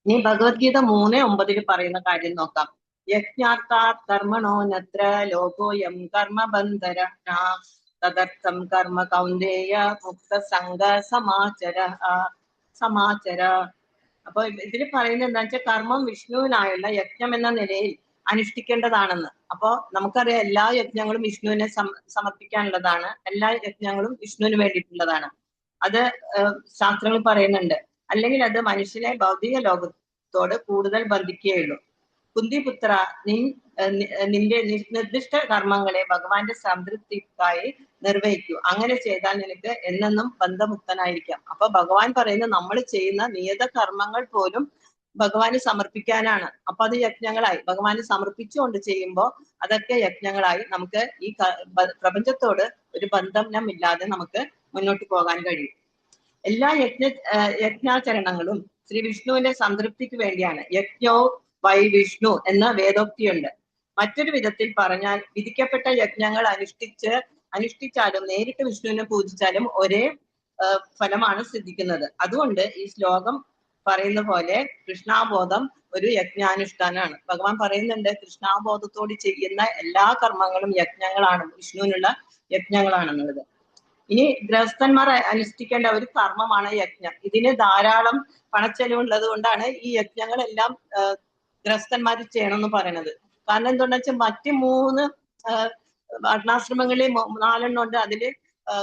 ഇനി ഭഗവത്ഗീത 3:9 പറയുന്ന കാര്യം നോക്കാം. യജ്ഞാർത്ഥാത് കർമ്മണോ നത്ര ലോകോയം കർമ്മബന്ധര തദർത്ഥം കർമ്മ കൗന്ദേയ മുക്ത സംഘ സമാചര. അപ്പൊ ഇതിൽ പറയുന്നത് എന്താ വെച്ചാൽ, കർമ്മം വിഷ്ണുവിനായുള്ള യജ്ഞം എന്ന നിലയിൽ അനുഷ്ഠിക്കേണ്ടതാണെന്ന്. അപ്പൊ നമുക്കറിയാം എല്ലാ യജ്ഞങ്ങളും വിഷ്ണുവിനെ സമർപ്പിക്കാനുള്ളതാണ്, എല്ലാ യജ്ഞങ്ങളും വിഷ്ണുവിന് വേണ്ടിയിട്ടുള്ളതാണ്. അത് ശാസ്ത്രങ്ങൾ പറയുന്നുണ്ട്. അല്ലെങ്കിൽ അത് മനുഷ്യനെ ഭൗതിക ലോകത്തോട് കൂടുതൽ ബന്ധിക്കുകയുള്ളൂ. കുന്തിപുത്ര, നിന്റെ നിർദ്ദിഷ്ട കർമ്മങ്ങളെ ഭഗവാന്റെ സംതൃപ്തിക്കായി നിർവഹിക്കൂ. അങ്ങനെ ചെയ്താൽ നിനക്ക് എന്നെന്നും ബന്ധമുക്തനായിരിക്കാം. അപ്പൊ ഭഗവാൻ പറയുന്നത് നമ്മൾ ചെയ്യുന്ന നിയത കർമ്മങ്ങൾ പോലും ഭഗവാന് സമർപ്പിക്കാനാണ്. അപ്പൊ അത് യജ്ഞങ്ങളായി ഭഗവാന് സമർപ്പിച്ചുകൊണ്ട് ചെയ്യുമ്പോൾ അതൊക്കെ യജ്ഞങ്ങളായി നമുക്ക് ഈ പ്രപഞ്ചത്തോട് ഒരു ബന്ധനമില്ലാതെ നമുക്ക് മുന്നോട്ട് പോകാൻ കഴിയും. എല്ലാ യജ്ഞാചരണങ്ങളും ശ്രീ വിഷ്ണുവിന്റെ സംതൃപ്തിക്ക് വേണ്ടിയാണ്. യജ്ഞോ വൈ വിഷ്ണു എന്ന വേദോക്തിയുണ്ട്. മറ്റൊരു വിധത്തിൽ പറഞ്ഞാൽ, വിധിക്കപ്പെട്ട യജ്ഞങ്ങൾ അനുഷ്ഠിച്ചാലും നേരിട്ട് വിഷ്ണുവിനെ പൂജിച്ചാലും ഒരേ ഫലമാണ് സിദ്ധിക്കുന്നത്. അതുകൊണ്ട് ഈ ശ്ലോകം പറയുന്ന പോലെ കൃഷ്ണാബോധം ഒരു യജ്ഞാനുഷ്ഠാനാണ്. ഭഗവാൻ പറയുന്നുണ്ട്, കൃഷ്ണാബോധത്തോട് ചെയ്യുന്ന എല്ലാ കർമ്മങ്ങളും യജ്ഞങ്ങളാണ്, വിഷ്ണുവിനുള്ള യജ്ഞങ്ങളാണെന്നുള്ളത്. ഇനി ഗൃഹസ്ഥന്മാർ അനുഷ്ഠിക്കേണ്ട ഒരു കർമ്മമാണ് യജ്ഞം. ഇതിന് ധാരാളം പണച്ചെലവുള്ളത് കൊണ്ടാണ് ഈ യജ്ഞങ്ങളെല്ലാം ഗൃഹസ്ഥന്മാർ ചെയ്യണമെന്ന് പറയുന്നത്. കാരണം എന്തുകൊണ്ടെന്ന് വെച്ചാൽ മറ്റ് 3 വർണ്ണാശ്രമങ്ങളിൽ 4 ഉണ്ട്. അതില്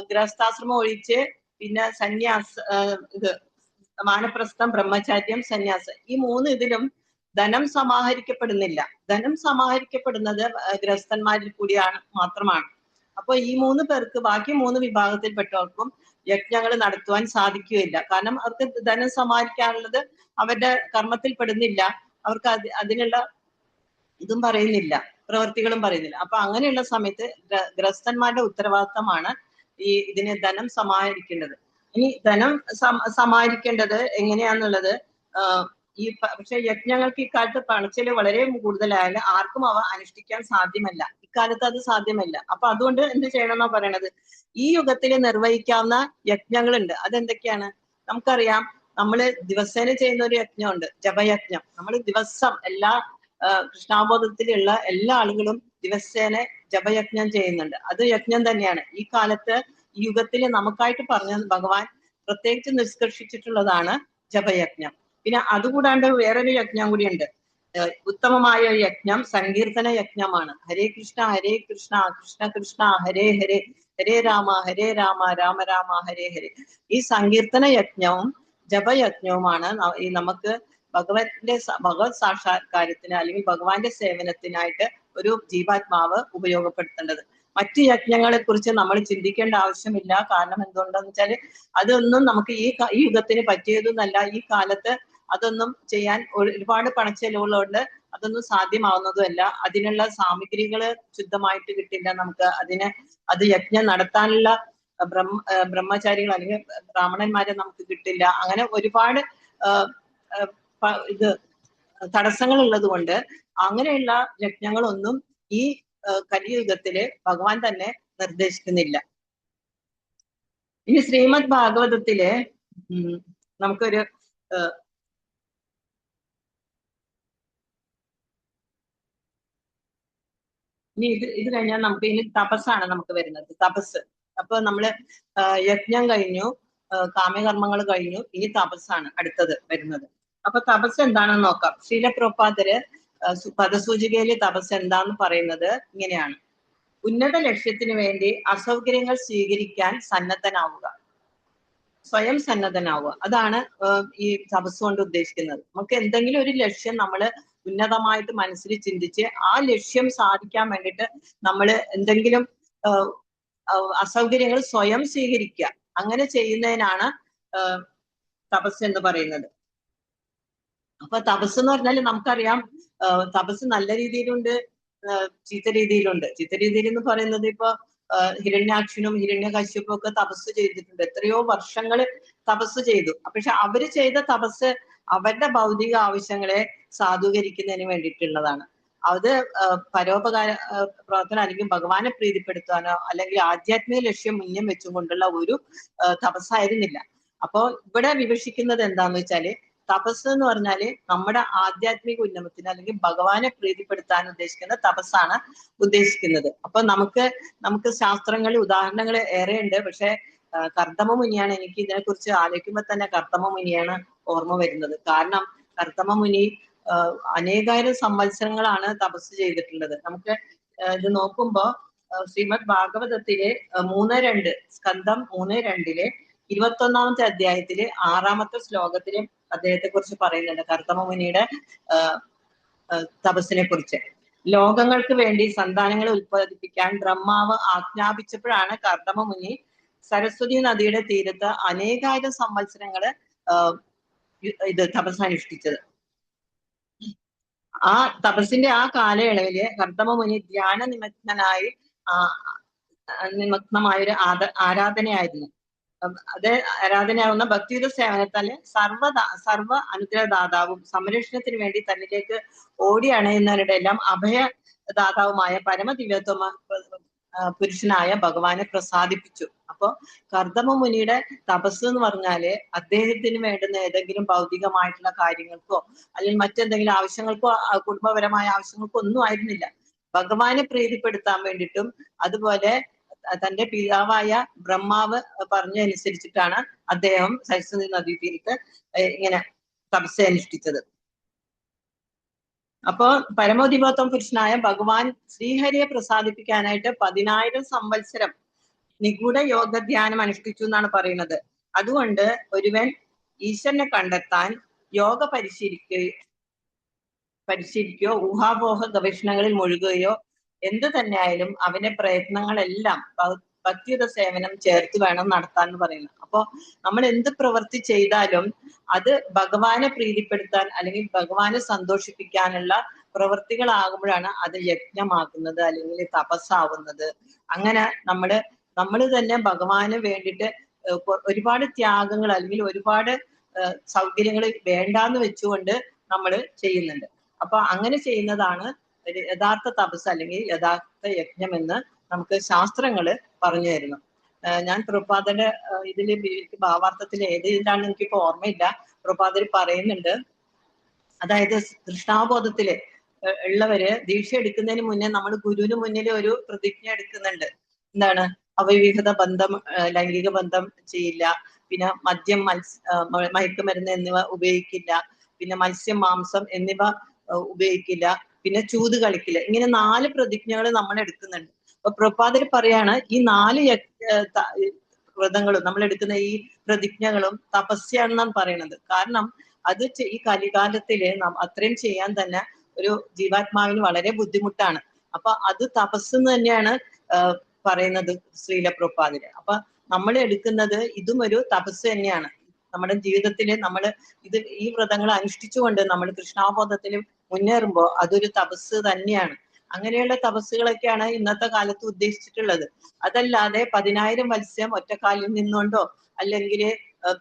ഗൃഹസ്ഥാശ്രമം ഒഴിച്ച് പിന്നെ ഇത് വാനപ്രസ്ഥം, ബ്രഹ്മചാര്യം, സന്യാസം, ഈ 3 ഇതിലും ധനം സമാഹരിക്കപ്പെടുന്നില്ല. ധനം സമാഹരിക്കപ്പെടുന്നത് ഗൃഹസ്ഥന്മാരിൽ കൂടിയാണ് മാത്രമാണ്. അപ്പൊ ഈ 3 പേർക്ക്, ബാക്കി 3 വിഭാഗത്തിൽപ്പെട്ടവർക്കും യജ്ഞങ്ങൾ നടത്തുവാൻ സാധിക്കുകയില്ല. കാരണം അവർക്ക് ധനം സമാഹരിക്കാനുള്ളത് അവരുടെ കർമ്മത്തിൽ പെടുന്നില്ല. അവർക്ക് അതിനുള്ള ഇതും പറയുന്നില്ല, പ്രവൃത്തികളും പറയുന്നില്ല. അപ്പൊ അങ്ങനെയുള്ള സമയത്ത് ഗൃഹസ്ഥന്മാരുടെ ഉത്തരവാദിത്തമാണ് ഇതിന് ധനം സമാഹരിക്കേണ്ടത്. ഇനി ധനം സമാഹരിക്കേണ്ടത് എങ്ങനെയാന്നുള്ളത് പക്ഷെ യജ്ഞങ്ങൾക്ക് ഇക്കാലത്ത് പണച്ചില് വളരെ കൂടുതലായാലും ആർക്കും അവ അനുഷ്ഠിക്കാൻ സാധ്യമല്ല. ഇക്കാലത്ത് അത് സാധ്യമല്ല. അപ്പൊ അതുകൊണ്ട് എന്ത് ചെയ്യണം എന്നാ പറയണത്? ഈ യുഗത്തിൽ നിർവഹിക്കാവുന്ന യജ്ഞങ്ങളുണ്ട്. അതെന്തൊക്കെയാണ്? നമുക്കറിയാം, നമ്മള് ദിവസേന ചെയ്യുന്ന ഒരു യജ്ഞമുണ്ട്, ജപയജ്ഞം. നമ്മൾ ദിവസം കൃഷ്ണാബോധത്തിലുള്ള എല്ലാ ആളുകളും ദിവസേന ജപയജ്ഞം ചെയ്യുന്നുണ്ട്. അത് യജ്ഞം തന്നെയാണ്. ഈ കാലത്ത് ഈ യുഗത്തിൽ നമുക്കായിട്ട് പറഞ്ഞ ഭഗവാൻ പ്രത്യേകിച്ച് നിഷ്കർഷിച്ചിട്ടുള്ളതാണ് ജപയജ്ഞം. പിന്നെ അതുകൂടാണ്ട് വേറൊരു യജ്ഞം കൂടിയുണ്ട്. ഉത്തമമായ യജ്ഞം സങ്കീർത്തന യജ്ഞമാണ്. ഹരേ കൃഷ്ണ കൃഷ്ണ കൃഷ്ണ ഹരേ ഹരേ, ഹരേ രാമ രാമ രാമ ഹരേ ഹരേ. ഈ സങ്കീർത്തന യജ്ഞവും ജപയജ്ഞവുമാണ് ഈ നമുക്ക് ഭഗവത് സാക്ഷാത്കാരത്തിന് അല്ലെങ്കിൽ ഭഗവാന്റെ സേവനത്തിനായിട്ട് ഒരു ജീവാത്മാവ് ഉപയോഗപ്പെടുത്തേണ്ടത്. മറ്റു യജ്ഞങ്ങളെ കുറിച്ച് നമ്മൾ ചിന്തിക്കേണ്ട ആവശ്യമില്ല. കാരണം എന്തുകൊണ്ടെന്ന് വെച്ചാൽ അതൊന്നും നമുക്ക് ഈ യുഗത്തിന് പറ്റിയതൊന്നല്ല. ഈ കാലത്ത് അതൊന്നും ചെയ്യാൻ ഒരുപാട് പണച്ചെലവുകളുണ്ട്. അതൊന്നും സാധ്യമാവുന്നതുമല്ല. അതിനുള്ള സാമഗ്രികള് ശുദ്ധമായിട്ട് കിട്ടില്ല നമുക്ക്. അത് യജ്ഞം നടത്താനുള്ള ബ്രഹ്മചാരികൾ അല്ലെങ്കിൽ ബ്രാഹ്മണന്മാരെ നമുക്ക് കിട്ടില്ല. അങ്ങനെ ഒരുപാട് തടസ്സങ്ങൾ ഉള്ളത് കൊണ്ട് അങ്ങനെയുള്ള യജ്ഞങ്ങളൊന്നും ഈ കലിയുഗത്തില് ഭഗവാൻ തന്നെ നിർദ്ദേശിക്കുന്നില്ല. ഇനി ശ്രീമദ് ഭാഗവതത്തില് നമുക്കൊരു ഇനി ഇത് കഴിഞ്ഞാൽ നമുക്ക് ഇനി തപസ്സാണ് നമുക്ക് വരുന്നത്. തപസ്. അപ്പൊ നമ്മള് യജ്ഞം കഴിഞ്ഞു, കാമ്യകർമ്മങ്ങൾ കഴിഞ്ഞു, ഇനി തപസ്സാണ് അടുത്തത് വരുന്നത്. അപ്പൊ തപസ് എന്താണെന്ന് നോക്കാം. ശീലപ്രഭുപാദര് പദസൂചികയിലെ തപസ് എന്താന്ന് പറയുന്നത് ഇങ്ങനെയാണ്: ഉന്നത ലക്ഷ്യത്തിന് വേണ്ടി അസൗകര്യങ്ങൾ സ്വീകരിക്കാൻ സന്നദ്ധനാവുക, സ്വയം സന്നദ്ധനാവുക. അതാണ് ഈ തപസ് കൊണ്ട് ഉദ്ദേശിക്കുന്നത്. നമുക്ക് എന്തെങ്കിലും ഒരു ലക്ഷ്യം നമ്മള് ഉന്നതമായിട്ട് മനസ്സിൽ ചിന്തിച്ച് ആ ലക്ഷ്യം സാധിക്കാൻ വേണ്ടിയിട്ട് നമ്മൾ എന്തെങ്കിലും അസൗകര്യങ്ങൾ സ്വയം സ്വീകരിക്കുക. അങ്ങനെ ചെയ്യുന്നതിനാണ് തപസ് എന്ന് പറയുന്നത്. അപ്പൊ തപസ് എന്ന് പറഞ്ഞാൽ നമുക്കറിയാം, തപസ് നല്ല രീതിയിലുണ്ട്, ചീത്ത രീതിയിലുണ്ട്. ചീത്ത രീതിയിൽ എന്ന് പറയുന്നത് ഇപ്പൊ ഹിരണ്യാക്ഷനും ഹിരണ്യകശ്യപും ഒക്കെ തപസ് ചെയ്തിട്ടുണ്ട്. എത്രയോ വർഷങ്ങൾ തപസ് ചെയ്തു. പക്ഷെ അവര് ചെയ്ത തപസ് അവരുടെ ഭൗതിക ആവശ്യങ്ങളെ സാധൂകരിക്കുന്നതിന് വേണ്ടിയിട്ടുള്ളതാണ്. അത് പരോപകാര പ്രവർത്തനം അല്ലെങ്കിൽ ഭഗവാനെ പ്രീതിപ്പെടുത്താനോ അല്ലെങ്കിൽ ആധ്യാത്മിക ലക്ഷ്യം മുന്നിൽ വെച്ചുകൊണ്ടുള്ള ഒരു തപസ്സായിരുന്നില്ല. അപ്പോ ഇവിടെ വിവക്ഷിക്കുന്നത് എന്താന്ന് വെച്ചാല്, തപസ് എന്ന് പറഞ്ഞാല് നമ്മുടെ ആധ്യാത്മിക ഉന്നമനത്തിന് അല്ലെങ്കിൽ ഭഗവാനെ പ്രീതിപ്പെടുത്താൻ ഉദ്ദേശിക്കുന്ന തപസ്സാണ് ഉദ്ദേശിക്കുന്നത്. അപ്പൊ നമുക്ക് ശാസ്ത്രങ്ങളിൽ ഉദാഹരണങ്ങൾ ഏറെയുണ്ട്. പക്ഷെ കർദമ മുനിയാണ് എനിക്ക് ഇതിനെക്കുറിച്ച് ആലോചിക്കുമ്പോൾ തന്നെ കർദമ മുനിയാണ് ഓർമ്മ വരുന്നത്. കാരണം കർദമ മുനി അനേകായിരം സംവത്സരങ്ങളാണ് തപസ് ചെയ്തിട്ടുള്ളത്. നമുക്ക് ഇത് നോക്കുമ്പോ ശ്രീമദ് ഭാഗവതത്തിലെ 3:2 സ്കന്ധം 3:2 21ാമത്തെ അധ്യായത്തില് 6ാമത്തെ ശ്ലോകത്തില് അദ്ദേഹത്തെ കുറിച്ച് പറയുന്നുണ്ട്, കർദമ മുനിയുടെ തപസ്സിനെ കുറിച്ച്. ലോകങ്ങൾക്ക് വേണ്ടി സന്താനങ്ങളെ ഉത്പാദിപ്പിക്കാൻ ബ്രഹ്മാവ് ആജ്ഞാപിച്ചപ്പോഴാണ് കർദമ മുനി സരസ്വതി നദിയുടെ തീരത്ത് അനേകായിരം സംവത്സരങ്ങള് ഇത് തപസ്സനുഷ്ഠിച്ചത്. ആ തപസ്സിന്റെ ആ കാലയളവില് കർദമ മുനി ധ്യാന നിമഗ്നമായ ഒരു ആരാധനയായിരുന്നു. അത് ആരാധനയാവുന്ന ഭക്തിയുത സേവനത്താല് സർവ അനുഗ്രഹദാതാവും സംരക്ഷണത്തിന് വേണ്ടി തന്നിലേക്ക് ഓടി അണയുന്നവരുടെ എല്ലാം അഭയദാതാവുമായ പരമദിവ്യത്വ പുരുഷനായ ഭഗവാനെ പ്രസാദിപ്പിച്ചു. അപ്പൊ കർദമ മുനിയുടെ തപസ് എന്ന് പറഞ്ഞാല് അദ്ദേഹത്തിന് വേണ്ടുന്ന ഏതെങ്കിലും ഭൗതികമായിട്ടുള്ള കാര്യങ്ങൾക്കോ അല്ലെങ്കിൽ മറ്റെന്തെങ്കിലും ആവശ്യങ്ങൾക്കോ കുടുംബപരമായ ആവശ്യങ്ങൾക്കോ ഒന്നും ആയിരുന്നില്ല. ഭഗവാനെ പ്രീതിപ്പെടുത്താൻ വേണ്ടിയിട്ടും അതുപോലെ തന്റെ പിതാവായ ബ്രഹ്മാവ് പറഞ്ഞനുസരിച്ചിട്ടാണ് അദ്ദേഹം സരസ്വതി നദീ തീരത്ത് ഇങ്ങനെ തപസ് അനുഷ്ഠിച്ചത്. അപ്പോ പരമോദിവോത്തമ പുരുഷനായ ഭഗവാൻ ശ്രീഹരിയെ പ്രസാദിപ്പിക്കാനായിട്ട് 10,000 സംവത്സരം നിഗൂഢ യോഗധ്യാനം അനുഷ്ഠിച്ചു എന്നാണ് പറയുന്നത്. അതുകൊണ്ട് ഒരുവൻ ഈശ്വരനെ കണ്ടെത്താൻ യോഗ പരിശീലിക്കുകയോ ഊഹാപോഹ ഗവേഷണങ്ങളിൽ മുഴുകുകയോ എന്ത് തന്നെയായാലും അവന്റെ പ്രയത്നങ്ങളെല്ലാം ഭക്തിയുത സേവനം ചേർത്ത് വേണം നടത്താൻ എന്ന് പറയുന്നത്. അപ്പൊ നമ്മൾ എന്ത് പ്രവൃത്തി ചെയ്താലും അത് ഭഗവാനെ പ്രീതിപ്പെടുത്താൻ അല്ലെങ്കിൽ ഭഗവാനെ സന്തോഷിപ്പിക്കാനുള്ള പ്രവൃത്തികളാകുമ്പോഴാണ് അത് യജ്ഞമാകുന്നത് അല്ലെങ്കിൽ തപസ്സാവുന്നത്. അങ്ങനെ നമ്മൾ തന്നെ ഭഗവാന് വേണ്ടിയിട്ട് ഒരുപാട് ത്യാഗങ്ങൾ അല്ലെങ്കിൽ ഒരുപാട് സൗകര്യങ്ങൾ വേണ്ടാന്ന് വെച്ചുകൊണ്ട് നമ്മൾ ചെയ്യുന്നുണ്ട്. അപ്പൊ അങ്ങനെ ചെയ്യുന്നതാണ് ഒരു യഥാർത്ഥ തപസ് അല്ലെങ്കിൽ യഥാർത്ഥ യജ്ഞം എന്ന് നമുക്ക് ശാസ്ത്രങ്ങള് പറഞ്ഞു തരുന്നു. ഞാൻ പ്രഭുപാദന്റെ ഇതില് ഭാവാർത്ഥത്തിൽ ഏതിലാണ് എനിക്കിപ്പോ ഓർമ്മയില്ല. പ്രഭുപാദർ പറയുന്നുണ്ട്, അതായത് കൃഷ്ണാബോധത്തില് ഉള്ളവര് ദീക്ഷ എടുക്കുന്നതിന് മുന്നേ നമ്മൾ ഗുരുവിന് മുന്നിൽ ഒരു പ്രതിജ്ഞ എടുക്കുന്നുണ്ട്. എന്താണ്? അവിഹിത ബന്ധം, ലൈംഗിക ബന്ധം ചെയ്യില്ല, പിന്നെ മദ്യം, മയക്കുമരുന്ന് എന്നിവ ഉപയോഗിക്കില്ല, പിന്നെ മത്സ്യം, മാംസം എന്നിവ ഉപയോഗിക്കില്ല, പിന്നെ ചൂത് കളിക്കില്ല. ഇങ്ങനെ 4 പ്രതിജ്ഞകൾ നമ്മൾ എടുക്കുന്നുണ്ട്. അപ്പൊ പ്രഭുപാദർ പറയാണ്, ഈ 4 വ്രതങ്ങളും നമ്മൾ എടുക്കുന്ന ഈ പ്രതിജ്ഞകളും തപസ്യാണെന്നാണ് പറയുന്നത്. കാരണം അത് ഈ കലികാലത്തില് അത്രയും ചെയ്യാൻ തന്നെ ഒരു ജീവാത്മാവിന് വളരെ ബുദ്ധിമുട്ടാണ്. അപ്പൊ അത് തപസ് തന്നെയാണ് പറയുന്നത് ശ്രീല പ്രഭുപാദര്. അപ്പൊ നമ്മൾ എടുക്കുന്നത് ഇതും ഒരു തപസ് തന്നെയാണ്. നമ്മുടെ ജീവിതത്തിൽ നമ്മൾ ഈ വ്രതങ്ങൾ അനുഷ്ഠിച്ചുകൊണ്ട് നമ്മൾ കൃഷ്ണാബോധത്തിൽ മുന്നേറുമ്പോ അതൊരു തപസ് തന്നെയാണ്. അങ്ങനെയുള്ള തപസ്സുകളൊക്കെയാണ് ഇന്നത്തെ കാലത്ത് ഉദ്ദേശിച്ചിട്ടുള്ളത്. അതല്ലാതെ 10,000 മത്സ്യം ഒറ്റക്കാലിൽ നിന്നുകൊണ്ടോ അല്ലെങ്കിൽ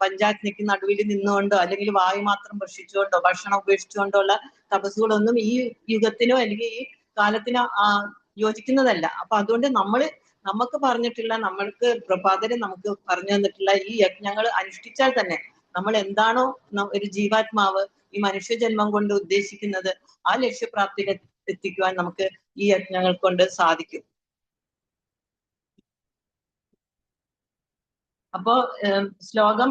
പഞ്ചാഗ്നിക്ക് നടുവിൽ നിന്നുകൊണ്ടോ അല്ലെങ്കിൽ വായു മാത്രം ഭക്ഷിച്ചുകൊണ്ടോ ഭക്ഷണം ഉപേക്ഷിച്ചുകൊണ്ടോ ഉള്ള തപസ്സുകളൊന്നും ഈ യുഗത്തിനോ അല്ലെങ്കിൽ ഈ കാലത്തിനോ യോജിക്കുന്നതല്ല. അപ്പൊ അതുകൊണ്ട് നമുക്ക് പറഞ്ഞിട്ടുള്ള, നമ്മൾക്ക് പ്രഭാതര് നമുക്ക് പറഞ്ഞു തന്നിട്ടുള്ള ഈ യജ്ഞങ്ങൾ അനുഷ്ഠിച്ചാൽ തന്നെ നമ്മൾ എന്താണോ ഒരു ജീവാത്മാവ് ഈ മനുഷ്യജന്മം കൊണ്ട് ഉദ്ദേശിക്കുന്നത് ആ ലക്ഷ്യപ്രാപ്തിയിൽ എത്തിക്കുവാൻ നമുക്ക് ഈ യജ്ഞങ്ങൾ കൊണ്ട് സാധിക്കും. അപ്പോ ശ്ലോകം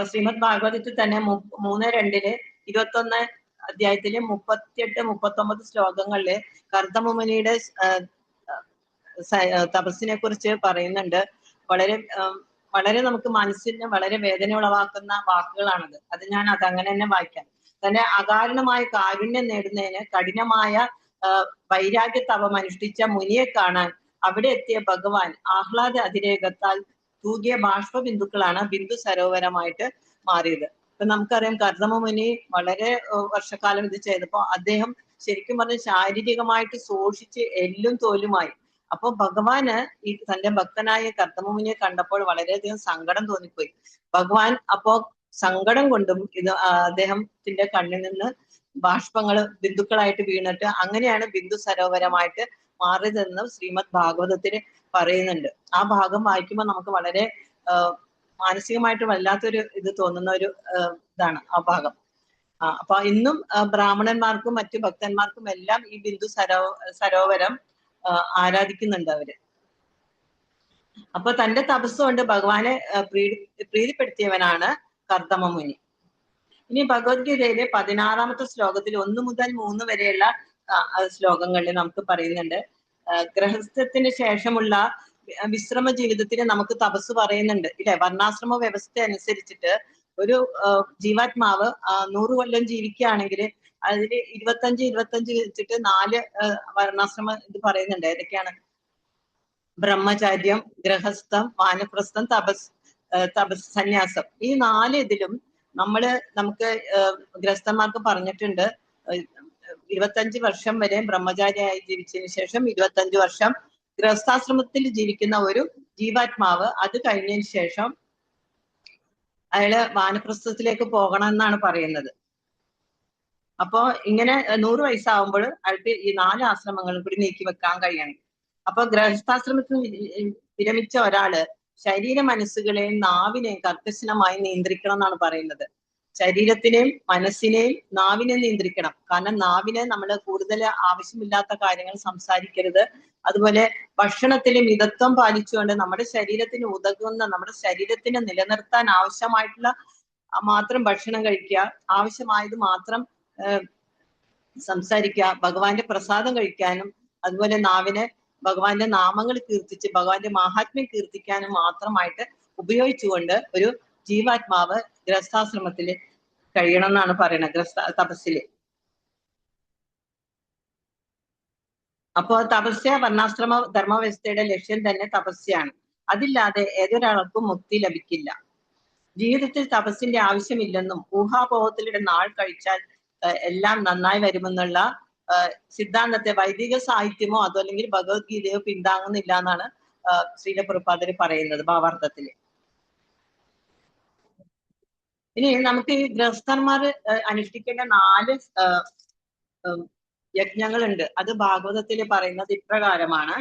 ശ്രീമദ് ഭാഗവതത്തിൽ തന്നെ 3:2 21 അധ്യായത്തിലെ 38, 39 ശ്ലോകങ്ങളില് കർദമമുനിയുടെ തപസ്സിനെ കുറിച്ച് പറയുന്നുണ്ട്. വളരെ നമുക്ക് മനസ്സിന് വളരെ വേദന ഉളവാക്കുന്ന വാക്കുകളാണത്. ഞാൻ അതങ്ങനെ തന്നെ വായിക്കാം. തന്റെ അകാരണമായ കാരുണ്യം നേടുന്നതിന് കഠിനമായ വൈരാഗ്യ തപം അനുഷ്ഠിച്ച മുനിയെ കാണാൻ അവിടെ എത്തിയ ഭഗവാൻ ആഹ്ലാദ അതിരേകത്താൽ തൂകിയ ബാഷ്പ ബിന്ദുക്കളാണ് ബിന്ദു സരോവരമായിട്ട് മാറിയത്. ഇപ്പൊ നമുക്കറിയാം, കർദമമുനി വളരെ വർഷക്കാലം ഇത് ചെയ്തപ്പോ അദ്ദേഹം ശരിക്കും പറഞ്ഞ ശാരീരികമായിട്ട് ശോഷിച്ച് എല്ലും തോലുമായി. അപ്പൊ ഭഗവാന് ഈ തന്റെ ഭക്തനായ കർദമമുനിയെ കണ്ടപ്പോൾ വളരെയധികം സങ്കടം തോന്നിപ്പോയി. ഭഗവാൻ അപ്പോ സങ്കടം കൊണ്ടും അദ്ദേഹത്തിന്റെ കണ്ണിൽ നിന്ന് ബാഷ്പങ്ങൾ ബിന്ദുക്കളായിട്ട് വീണിട്ട് അങ്ങനെയാണ് ബിന്ദു സരോവരമായിട്ട് മാറിയതെന്ന് ശ്രീമദ് ഭാഗവതത്തിൽ പറയുന്നുണ്ട്. ആ ഭാഗം വായിക്കുമ്പോൾ നമുക്ക് വളരെ മാനസികമായിട്ട് വല്ലാത്തൊരു ഇത് തോന്നുന്ന ഒരു ഇതാണ് ആ ഭാഗം. അപ്പൊ ഇന്നും ബ്രാഹ്മണന്മാർക്കും മറ്റു ഭക്തന്മാർക്കും എല്ലാം ഈ ബിന്ദു സരോവരം ആരാധിക്കുന്നുണ്ട് അവര്. അപ്പൊ തന്റെ തപസ് കൊണ്ട് ഭഗവാനെ പ്രീതിപ്പെടുത്തിയവനാണ് കർദമമുനി. ഇനി ഭഗവത്ഗീതയിലെ 16-ാമത്തെ ശ്ലോകത്തിൽ 1 മുതൽ 3 വരെയുള്ള ശ്ലോകങ്ങളിൽ നമുക്ക് പറയുന്നുണ്ട്, ഗൃഹസ്ഥത്തിന് ശേഷമുള്ള വിശ്രമ ജീവിതത്തിന് നമുക്ക് തപസ് പറയുന്നുണ്ട് ഇല്ലെ? വർണ്ണാശ്രമ വ്യവസ്ഥ അനുസരിച്ചിട്ട് ഒരു ജീവാത്മാവ് 100 കൊല്ലം ജീവിക്കുകയാണെങ്കിൽ അതിൽ 25 വെച്ചിട്ട് 4 വർണ്ണാശ്രമ ഇത് പറയുന്നുണ്ട്. ഏതൊക്കെയാണ്? ബ്രഹ്മചാര്യം, ഗൃഹസ്ഥം, വാനപ്രസ്ഥം, തപസ്, സന്യാസം. ഈ 4 ഇതിലും നമുക്ക് ഗൃഹസ്ഥന്മാർക്ക് പറഞ്ഞിട്ടുണ്ട് 25 വർഷം വരെ ബ്രഹ്മചാരിയായി ജീവിച്ചതിന് ശേഷം 25 വർഷം ഗൃഹസ്ഥാശ്രമത്തിൽ ജീവിക്കുന്ന ഒരു ജീവാത്മാവ് അത് കഴിഞ്ഞതിന് ശേഷം അയാള് വാനപ്രസ്ഥത്തിലേക്ക് പോകണം എന്നാണ് പറയുന്നത്. അപ്പോ ഇങ്ങനെ 100 വയസ്സാവുമ്പോൾ അയാൾക്ക് ഈ 4 ആശ്രമങ്ങളും കൂടി നീക്കി വെക്കാൻ കഴിയണം. അപ്പൊ ഗൃഹസ്ഥാശ്രമത്തിൽ വിരമിച്ച ഒരാള് ശരീര മനസ്സുകളെയും നാവിനെയും കർക്കശനമായി നിയന്ത്രിക്കണം എന്നാണ് പറയുന്നത്. ശരീരത്തിനെയും മനസ്സിനെയും നാവിനെ നിയന്ത്രിക്കണം. കാരണം നാവിനെ നമ്മൾ കൂടുതൽ ആവശ്യമില്ലാത്ത കാര്യങ്ങൾ സംസാരിക്കരുത്. അതുപോലെ ഭക്ഷണത്തിൽ മിതത്വം പാലിച്ചുകൊണ്ട് നമ്മുടെ ശരീരത്തിന് ഉതകുന്ന, നമ്മുടെ ശരീരത്തിനെ നിലനിർത്താൻ ആവശ്യമായിട്ടുള്ള മാത്രം ഭക്ഷണം കഴിക്കുക, ആവശ്യമായത് മാത്രം സംസാരിക്കുക, ഭഗവാന്റെ പ്രസാദം കഴിക്കാനും അതുപോലെ നാവിനെ ഭഗവാന്റെ നാമങ്ങൾ കീർത്തിച്ച് ഭഗവാന്റെ മാഹാത്മ്യം കീർത്തിക്കാനും മാത്രമായിട്ട് ഉപയോഗിച്ചുകൊണ്ട് ഒരു ജീവാത്മാവ് ഗൃഹസ്ഥാശ്രമത്തിൽ കഴിയണം എന്നാണ് പറയുന്നത്, തപസ്സില്. അപ്പോ തപസ്യ വർണ്ണാശ്രമ ധർമ്മവ്യവസ്ഥയുടെ ലക്ഷ്യം തന്നെ തപസ്യാണ്. അതില്ലാതെ ഏതൊരാൾക്കും മുക്തി ലഭിക്കില്ല. ജീവിതത്തിൽ തപസ്സിന്റെ ആവശ്യമില്ലെന്നും ഊഹാപോഹത്തിലൂടെ നാൾ കഴിച്ചാൽ എല്ലാം നന്നായി വരുമെന്നുള്ള സിദ്ധാന്തത്തെ വൈദിക സാഹിത്യമോ അതോ അല്ലെങ്കിൽ ഭഗവത്ഗീതയോ പിന്താങ്ങുന്നില്ല എന്നാണ് ശ്രീല പ്രഭുപാദർ പറയുന്നത് ഭാവാർത്ഥത്തില്. ഇനി നമുക്ക് ഈ ഗൃഹസ്ഥന്മാർ അനുഷ്ഠിക്കേണ്ട 4 യജ്ഞങ്ങളുണ്ട്. അത് ഭാഗവതത്തിൽ പറയുന്നത് ഇപ്രകാരമാണ്.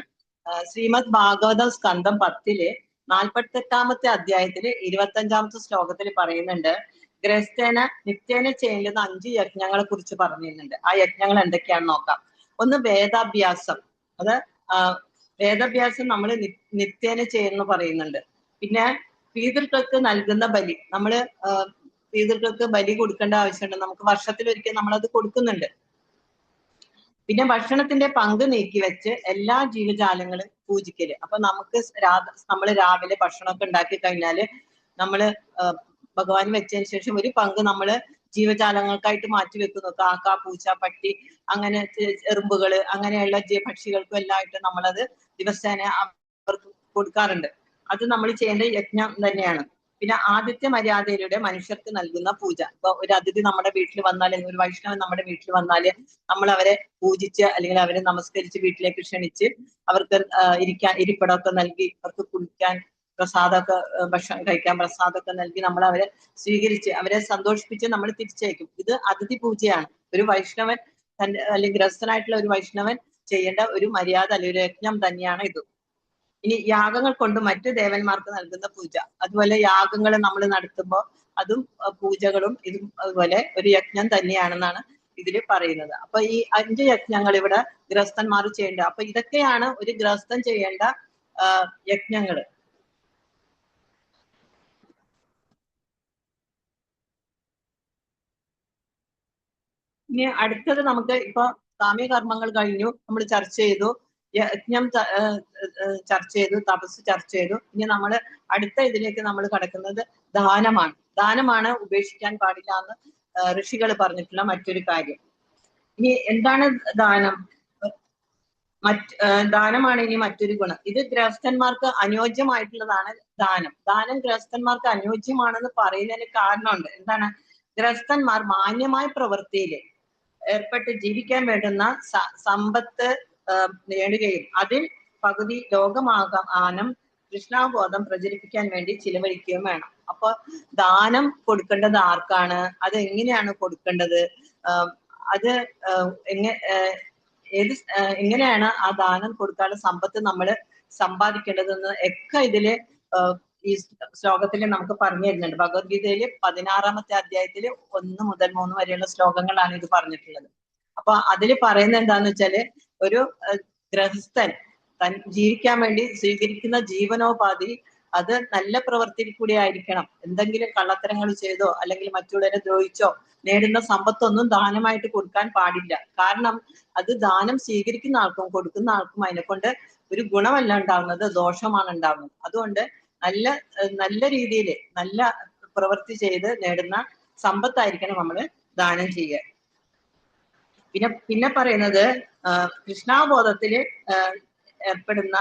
ശ്രീമദ് ഭാഗവതം സ്കന്ധം 10 48 അധ്യായത്തില് 25 ശ്ലോകത്തിൽ പറയുന്നുണ്ട്, ഗൃഹസ്ഥേന നിത്യേന ചെയ്യേണ്ടുന്ന 5 യജ്ഞങ്ങളെ കുറിച്ച് പറഞ്ഞിരുന്നുണ്ട്. ആ യജ്ഞങ്ങൾ എന്തൊക്കെയാണെന്ന് നോക്കാം. ഒന്ന് വേദാഭ്യാസം. അത് വേദാഭ്യാസം നമ്മൾ നിത്യേന ചെയ്യുന്നു പറയുന്നുണ്ട്. പിന്നെ പിതൃക്കൾക്ക് നൽകുന്ന ബലി, നമ്മള് പിതൃക്കൾക്ക് ബലി കൊടുക്കേണ്ട ആവശ്യമുണ്ട്. നമുക്ക് വർഷത്തിലൊരിക്കൽ നമ്മളത് കൊടുക്കുന്നുണ്ട്. പിന്നെ ഭക്ഷണത്തിന്റെ പങ്ക് നീക്കി വെച്ച് എല്ലാ ജീവജാലങ്ങളും പൂജിക്കല്. അപ്പൊ നമുക്ക് നമ്മൾ രാവിലെ ഭക്ഷണമൊക്കെ ഉണ്ടാക്കി കഴിഞ്ഞാല് നമ്മള് ഭഗവാൻ വെച്ചതിന് ശേഷം ഒരു പങ്ക് നമ്മള് ജീവജാലങ്ങൾക്കായിട്ട് മാറ്റി വെക്കുന്നു. കാക്ക, പൂച്ച, പട്ടി, അങ്ങനെ എറുമ്പുകള്, അങ്ങനെയുള്ള പക്ഷികൾക്കും എല്ലാമായിട്ട് നമ്മളത് ദിവസേന അവർക്ക് കൊടുക്കാറുണ്ട്. അത് നമ്മൾ ചെയ്യേണ്ട യജ്ഞം തന്നെയാണ്. പിന്നെ ആദിത്യ മര്യാദയിലൂടെ മനുഷ്യർക്ക് നൽകുന്ന പൂജ. ഇപ്പൊ ഒരു അതിഥി നമ്മുടെ വീട്ടിൽ വന്നാൽ, ഒരു വൈഷ്ണവൻ നമ്മുടെ വീട്ടിൽ വന്നാല് നമ്മൾ അവരെ പൂജിച്ച് അല്ലെങ്കിൽ അവരെ നമസ്കരിച്ച് വീട്ടിലേക്ക് ക്ഷണിച്ച് അവർക്ക് ഇരിപ്പിടമൊക്കെ നൽകി അവർക്ക് കുളിക്കാൻ പ്രസാദമൊക്കെ, ഭക്ഷണം കഴിക്കാൻ പ്രസാദമൊക്കെ നൽകി നമ്മൾ അവരെ സ്വീകരിച്ച് അവരെ സന്തോഷിപ്പിച്ച് നമ്മൾ തിരിച്ചയക്കും. ഇത് അതിഥി പൂജയാണ്. ഒരു വൈഷ്ണവൻ തന്റെ അല്ലെങ്കിൽ ഗൃഹസ്ഥനായിട്ടുള്ള ഒരു വൈഷ്ണവൻ ചെയ്യേണ്ട ഒരു മര്യാദ അല്ലെങ്കിൽ ഒരു യജ്ഞം തന്നെയാണ് ഇത്. ഇനി യാഗങ്ങൾ കൊണ്ട് മറ്റു ദേവന്മാർക്ക് നൽകുന്ന പൂജ, അതുപോലെ യാഗങ്ങൾ നമ്മൾ നടത്തുമ്പോൾ അതും പൂജകളും ഇതും അതുപോലെ ഒരു യജ്ഞം തന്നെയാണെന്നാണ് ഇതിൽ പറയുന്നത്. അപ്പൊ ഈ 5 യജ്ഞങ്ങൾ ഇവിടെ ഗൃഹസ്ഥന്മാർ ചെയ്യേണ്ട. അപ്പൊ ഇതൊക്കെയാണ് ഒരു ഗൃഹസ്ഥൻ ചെയ്യേണ്ട യജ്ഞങ്ങള്. ഇനി അടുത്തത് നമുക്ക് ഇപ്പൊ കാമ്യകർമ്മങ്ങൾ കഴിഞ്ഞു, നമ്മൾ ചർച്ച ചെയ്തു, യജ്ഞം ചർച്ച ചെയ്തു, തപസ് ചർച്ച ചെയ്തു. ഇനി നമ്മൾ അടുത്ത ഇതിലേക്ക് നമ്മൾ കടക്കുന്നത് ദാനമാണ്. ദാനമാണ് ഉപേക്ഷിക്കാൻ പാടില്ല എന്ന് ഋഷികൾ പറഞ്ഞിട്ടുള്ള മറ്റൊരു കാര്യം. ഇനി എന്താണ് ദാനം? ദാനമാണ് ഇനി മറ്റൊരു ഗുണം. ഇത് ഗൃഹസ്ഥന്മാർക്ക് അനുയോജ്യമായിട്ടുള്ളതാണ് ദാനം. ദാനം ഗൃഹസ്ഥന്മാർക്ക് അനുയോജ്യമാണെന്ന് പറയുന്നതിന് കാരണമുണ്ട്. എന്താണ്? ഗൃഹസ്ഥന്മാർ മാന്യമായ പ്രവൃത്തിയിൽ ഏർപ്പെട്ട് ജീവിക്കാൻ വേണ്ടുന്ന സമ്പത്ത് നേടുകയും അതിൽ പകുതി ലോകമാകാനം കൃഷ്ണാബോധം പ്രചരിപ്പിക്കാൻ വേണ്ടി ചിലവഴിക്കുകയും വേണം. അപ്പൊ ദാനം കൊടുക്കേണ്ടത് ആർക്കാണ്? അത് എങ്ങനെയാണ് കൊടുക്കേണ്ടത്? അത് എങ്ങനെയാണ് ആ ദാനം കൊടുക്കാനുള്ള സമ്പത്ത് നമ്മൾ സമ്പാദിക്കേണ്ടതെന്ന് ഒക്കെ ഇതില് ഈ ശ്ലോകത്തിൽ നമുക്ക് പറഞ്ഞു തരുന്നുണ്ട്. ഭഗവത്ഗീതയില് 16 അധ്യായത്തില് 1 മുതൽ 3 വരെയുള്ള ശ്ലോകങ്ങളാണ് ഇത് പറഞ്ഞിട്ടുള്ളത്. അപ്പൊ അതിൽ പറയുന്നത് എന്താന്ന് വെച്ചാല്, ഒരു ഗൃഹസ്ഥൻ ജീവിക്കാൻ വേണ്ടി സ്വീകരിക്കുന്ന ജീവനോപാധി അത് നല്ല പ്രവൃത്തിയിൽ കൂടി ആയിരിക്കണം. എന്തെങ്കിലും കള്ളത്തരങ്ങൾ ചെയ്തോ അല്ലെങ്കിൽ മറ്റുള്ളവരെ ദ്രോഹിച്ചോ നേടുന്ന സമ്പത്തൊന്നും ദാനമായിട്ട് കൊടുക്കാൻ പാടില്ല. കാരണം അത് ദാനം സ്വീകരിക്കുന്ന ആൾക്കും കൊടുക്കുന്ന ആൾക്കും അതിനെ കൊണ്ട് ഒരു ഗുണമല്ല ഉണ്ടാവുന്നത്, ദോഷമാണ് ഉണ്ടാവുന്നത്. അതുകൊണ്ട് നല്ല രീതിയിൽ നല്ല പ്രവൃത്തി ചെയ്ത് നേടുന്ന സമ്പത്തായിരിക്കണം നമ്മൾ ദാനം ചെയ്യുക. പിന്നെ പറയുന്നത് കൃഷ്ണാബോധത്തില് ഏർപ്പെടുന്ന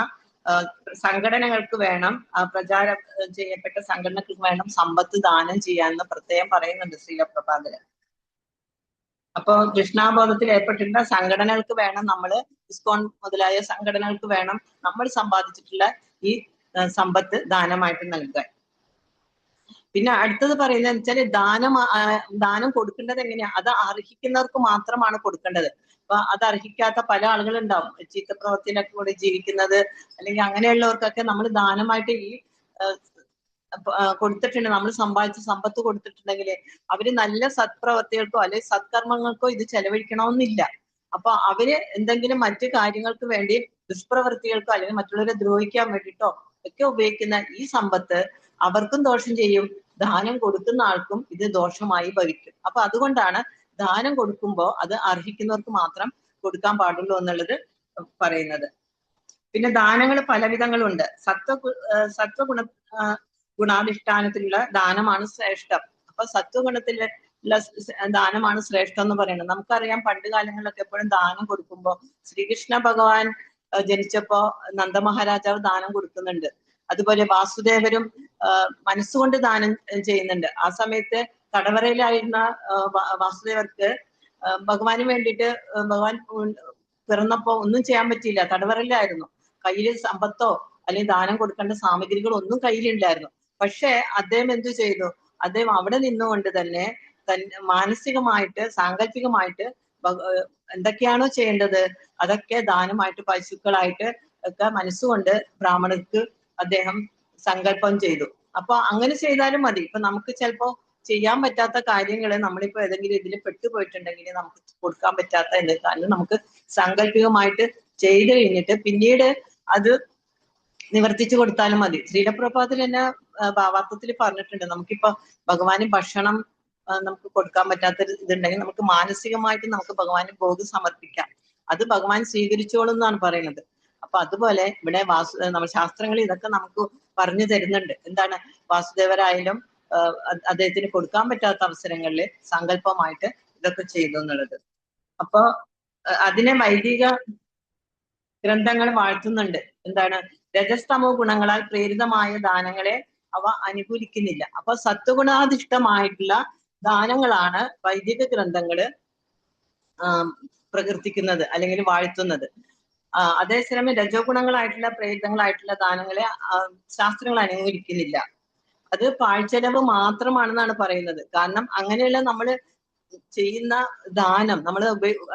സംഘടനകൾക്ക് വേണം, പ്രചാരം ചെയ്യപ്പെട്ട സംഘടനകൾക്ക് വേണം സമ്പത്ത് ദാനം ചെയ്യാമെന്ന് പ്രത്യേകം പറയുന്നുണ്ട് ശ്രീല പ്രഭുപാദര്. അപ്പൊ കൃഷ്ണാബോധത്തിൽ ഏർപ്പെട്ടിട്ടുള്ള സംഘടനകൾക്ക് വേണം, നമ്മള് ഇസ്കോൺ മുതലായ സംഘടനകൾക്ക് വേണം നമ്മൾ സമ്പാദിച്ചിട്ടുള്ള ഈ സമ്പത്ത് ദാനമായിട്ട് നൽകാൻ. പിന്നെ അടുത്തത് പറയുന്നത് വെച്ചാല് ദാനം കൊടുക്കേണ്ടത് എങ്ങനെയാ? അത് അർഹിക്കുന്നവർക്ക് മാത്രമാണ് കൊടുക്കേണ്ടത്. അപ്പൊ അത് അർഹിക്കാത്ത പല ആളുകളുണ്ടാവും, ചീത്ത പ്രവൃത്തിയിലൊക്കെ കൂടി ജീവിക്കുന്നത്, അല്ലെങ്കിൽ അങ്ങനെയുള്ളവർക്കൊക്കെ നമ്മൾ ദാനമായിട്ട് ഈ കൊടുത്തിട്ടുണ്ട്, നമ്മൾ സമ്പാദിച്ച സമ്പത്ത് കൊടുത്തിട്ടുണ്ടെങ്കിൽ അവര് നല്ല സത്പ്രവർത്തികൾക്കോ അല്ലെങ്കിൽ സത്കർമ്മങ്ങൾക്കോ ഇത് ചെലവഴിക്കണമെന്നില്ല. അപ്പൊ അവര് എന്തെങ്കിലും മറ്റു കാര്യങ്ങൾക്ക് വേണ്ടി ദുഷ്പ്രവൃത്തികൾക്കോ അല്ലെങ്കിൽ മറ്റുള്ളവരെ ദ്രോഹിക്കാൻ വേണ്ടിയിട്ടോ ഒക്കെ ഉപയോഗിക്കുന്ന ഈ സമ്പത്ത് അവർക്കും ദോഷം ചെയ്യും, ദാനം കൊടുക്കുന്ന ആൾക്കും ഇത് ദോഷമായി ഭവിക്കും. അപ്പൊ അതുകൊണ്ടാണ് ദാനം കൊടുക്കുമ്പോൾ അത് അർഹിക്കുന്നവർക്ക് മാത്രം കൊടുക്കാൻ പാടുള്ളൂ എന്നുള്ളത് പറയുന്നത്. പിന്നെ ദാനങ്ങൾ പലവിധങ്ങളുണ്ട്. സത്വഗുണ ഗുണാധിഷ്ഠാനത്തിലുള്ള ദാനമാണ് ശ്രേഷ്ഠം. അപ്പൊ സത്വഗുണത്തിലുള്ള ദാനമാണ് ശ്രേഷ്ഠം എന്ന് പറയുന്നത്. നമുക്കറിയാം പണ്ട് കാലങ്ങളിലൊക്കെ എപ്പോഴും ദാനം കൊടുക്കുമ്പോൾ ശ്രീകൃഷ്ണ ഭഗവാൻ ജനിച്ചപ്പോ നന്ദമഹാരാജാവ് ദാനം കൊടുക്കുന്നുണ്ട്. അതുപോലെ വാസുദേവരും മനസ്സുകൊണ്ട് ദാനം ചെയ്യുന്നുണ്ട്. ആ സമയത്ത് തടവറയിലായിരുന്ന വാസുദേവർക്ക് ഭഗവാന് വേണ്ടിയിട്ട് ഭഗവാൻ പിറന്നപ്പോ ഒന്നും ചെയ്യാൻ പറ്റിയില്ല, തടവറയിലായിരുന്നു. കയ്യിൽ സമ്പത്തോ അല്ലെങ്കിൽ ദാനം കൊടുക്കേണ്ട സാമഗ്രികളോ ഒന്നും കയ്യിലുണ്ടായിരുന്നു. പക്ഷെ അദ്ദേഹം എന്തു ചെയ്തു? അദ്ദേഹം അവിടെ നിന്നുകൊണ്ട് തന്നെ മാനസികമായിട്ട് സാങ്കല്പികമായിട്ട് എന്തൊക്കെയാണോ ചെയ്യേണ്ടത് അതൊക്കെ ദാനമായിട്ട് പശുക്കളായിട്ട് ഒക്കെ മനസ്സുകൊണ്ട് ബ്രാഹ്മണർക്ക് അദ്ദേഹം സങ്കല്പം ചെയ്തു. അപ്പൊ അങ്ങനെ ചെയ്താലും മതി. ഇപ്പൊ നമുക്ക് ചിലപ്പോ ചെയ്യാൻ പറ്റാത്ത കാര്യങ്ങള് നമ്മളിപ്പോ ഏതെങ്കിലും ഇതിൽ പെട്ടുപോയിട്ടുണ്ടെങ്കിൽ നമുക്ക് കൊടുക്കാൻ പറ്റാത്ത എന്തെങ്കിലും നമുക്ക് സാങ്കല്പികമായിട്ട് ചെയ്ത് കഴിഞ്ഞിട്ട് പിന്നീട് അത് നിവർത്തിച്ചു കൊടുത്താലും മതി. ശ്രീലപ്രഭാതത്തിൽ തന്നെ ഭാവാർത്ഥത്തിൽ പറഞ്ഞിട്ടുണ്ട്, നമുക്കിപ്പോ ഭഗവാന് ഭക്ഷണം നമുക്ക് കൊടുക്കാൻ പറ്റാത്ത ഇതുണ്ടെങ്കിൽ നമുക്ക് മാനസികമായിട്ട് നമുക്ക് ഭഗവാന് ഭോഗ് സമർപ്പിക്കാം, അത് ഭഗവാൻ സ്വീകരിച്ചോളും എന്നാണ് പറയുന്നത്. അപ്പൊ അതുപോലെ ഇവിടെ നമ്മുടെ ശാസ്ത്രങ്ങളിൽ ഇതൊക്കെ നമുക്ക് പറഞ്ഞു തരുന്നുണ്ട്. എന്താണ്? വാസുദേവരായാലും അദ്ദേഹത്തിന് കൊടുക്കാൻ പറ്റാത്ത അവസരങ്ങളിൽ സങ്കല്പമായിട്ട് ഇതൊക്കെ ചെയ്തു എന്നുള്ളത്. അപ്പൊ അതിനെ വൈദിക ഗ്രന്ഥങ്ങൾ വാഴ്ത്തുന്നുണ്ട്. എന്താണ്? രജസ്തമോ ഗുണങ്ങളാൽ പ്രേരിതമായ ദാനങ്ങളെ അവ അനുകൂലിക്കുന്നില്ല. അപ്പൊ സത്വഗുണാധിഷ്ഠമായിട്ടുള്ള ദാനങ്ങളാണ് വൈദിക ഗ്രന്ഥങ്ങള് പ്രകീർത്തിക്കുന്നത് അല്ലെങ്കിൽ വാഴ്ത്തുന്നത്. അതേസമയം രജോ ഗുണങ്ങളായിട്ടുള്ള പ്രേരിതങ്ങളായിട്ടുള്ള ദാനങ്ങളെ ശാസ്ത്രങ്ങൾ അനുകൂലിക്കുന്നില്ല. അത് പാഴ്ചെലവ് മാത്രമാണെന്നാണ് പറയുന്നത്. കാരണം അങ്ങനെയുള്ള നമ്മള് ചെയ്യുന്ന ദാനം, നമ്മൾ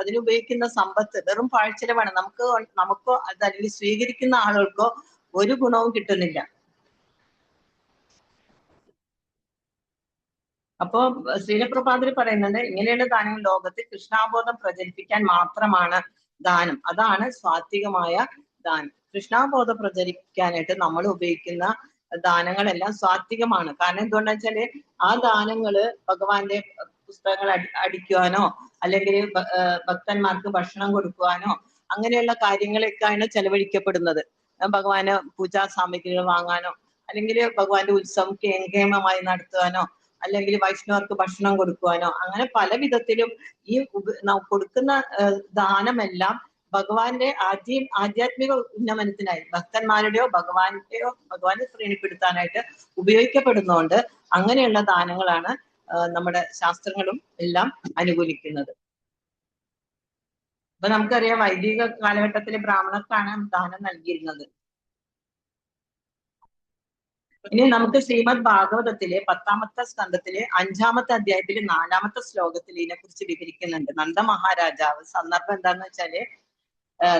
അതിനുപയോഗിക്കുന്ന സമ്പത്ത് വെറും പാഴ്ചെലവാണ്. നമുക്കോ അത് അല്ലെങ്കിൽ സ്വീകരിക്കുന്ന ആളുകൾക്കോ ഒരു ഗുണവും കിട്ടുന്നില്ല. അപ്പോ ശ്രീലപ്രഭാതിൽ പറയുന്നത് ഇങ്ങനെയുള്ള ദാനങ്ങൾ ലോകത്തിൽ കൃഷ്ണാബോധം പ്രചരിപ്പിക്കാൻ മാത്രമാണ് ദാനം. അതാണ് സ്വാത്വികമായ ദാനം. കൃഷ്ണാബോധം പ്രചരിപ്പിക്കാനായിട്ട് നമ്മൾ ഉപയോഗിക്കുന്ന ദാനങ്ങളെല്ലാം സ്വാത്വികമാണ്. കാരണം എന്തുകൊണ്ടാ വെച്ചാല് ആ ദാനങ്ങള് ഭഗവാന്റെ പുസ്തകങ്ങൾ അടിക്കുവാനോ അല്ലെങ്കിൽ ഭക്തന്മാർക്ക് ഭക്ഷണം കൊടുക്കുവാനോ അങ്ങനെയുള്ള കാര്യങ്ങളൊക്കെയാണ് ചെലവഴിക്കപ്പെടുന്നത്. ഭഗവാന് പൂജാ സാമഗ്രികൾ വാങ്ങാനോ അല്ലെങ്കിൽ ഭഗവാന്റെ ഉത്സവം കേമമായി നടത്തുവാനോ അല്ലെങ്കിൽ വൈഷ്ണവർക്ക് ഭക്ഷണം കൊടുക്കുവാനോ അങ്ങനെ പല വിധത്തിലും ഈ കൊടുക്കുന്ന ദാനമെല്ലാം ഭഗവാന്റെ ആധ്യാത്മിക ഉന്നമനത്തിനായി ഭക്തന്മാരുടെയോ ഭഗവാനെ ശ്രീണിപ്പെടുത്താനായിട്ട് ഉപയോഗിക്കപ്പെടുന്നതുകൊണ്ട് അങ്ങനെയുള്ള ദാനങ്ങളാണ് നമ്മുടെ ശാസ്ത്രങ്ങളും എല്ലാം അനുകൂലിക്കുന്നത്. അപ്പൊ നമുക്കറിയാം വൈദിക കാലഘട്ടത്തിലെ ബ്രാഹ്മണർക്കാണ് ദാനം നൽകിയിരുന്നത്. ഇനി നമുക്ക് ശ്രീമദ് ഭാഗവതത്തിലെ 10ാമത്തെ സ്കന്ധത്തിലെ 5ാമത്തെ അധ്യായത്തിലെ 4ാമത്തെ ശ്ലോകത്തിൽ ഇതിനെക്കുറിച്ച് വിവരിക്കുന്നുണ്ട്. നന്ദമഹാരാജാവ്, സന്ദർഭം എന്താന്ന് വെച്ചാല്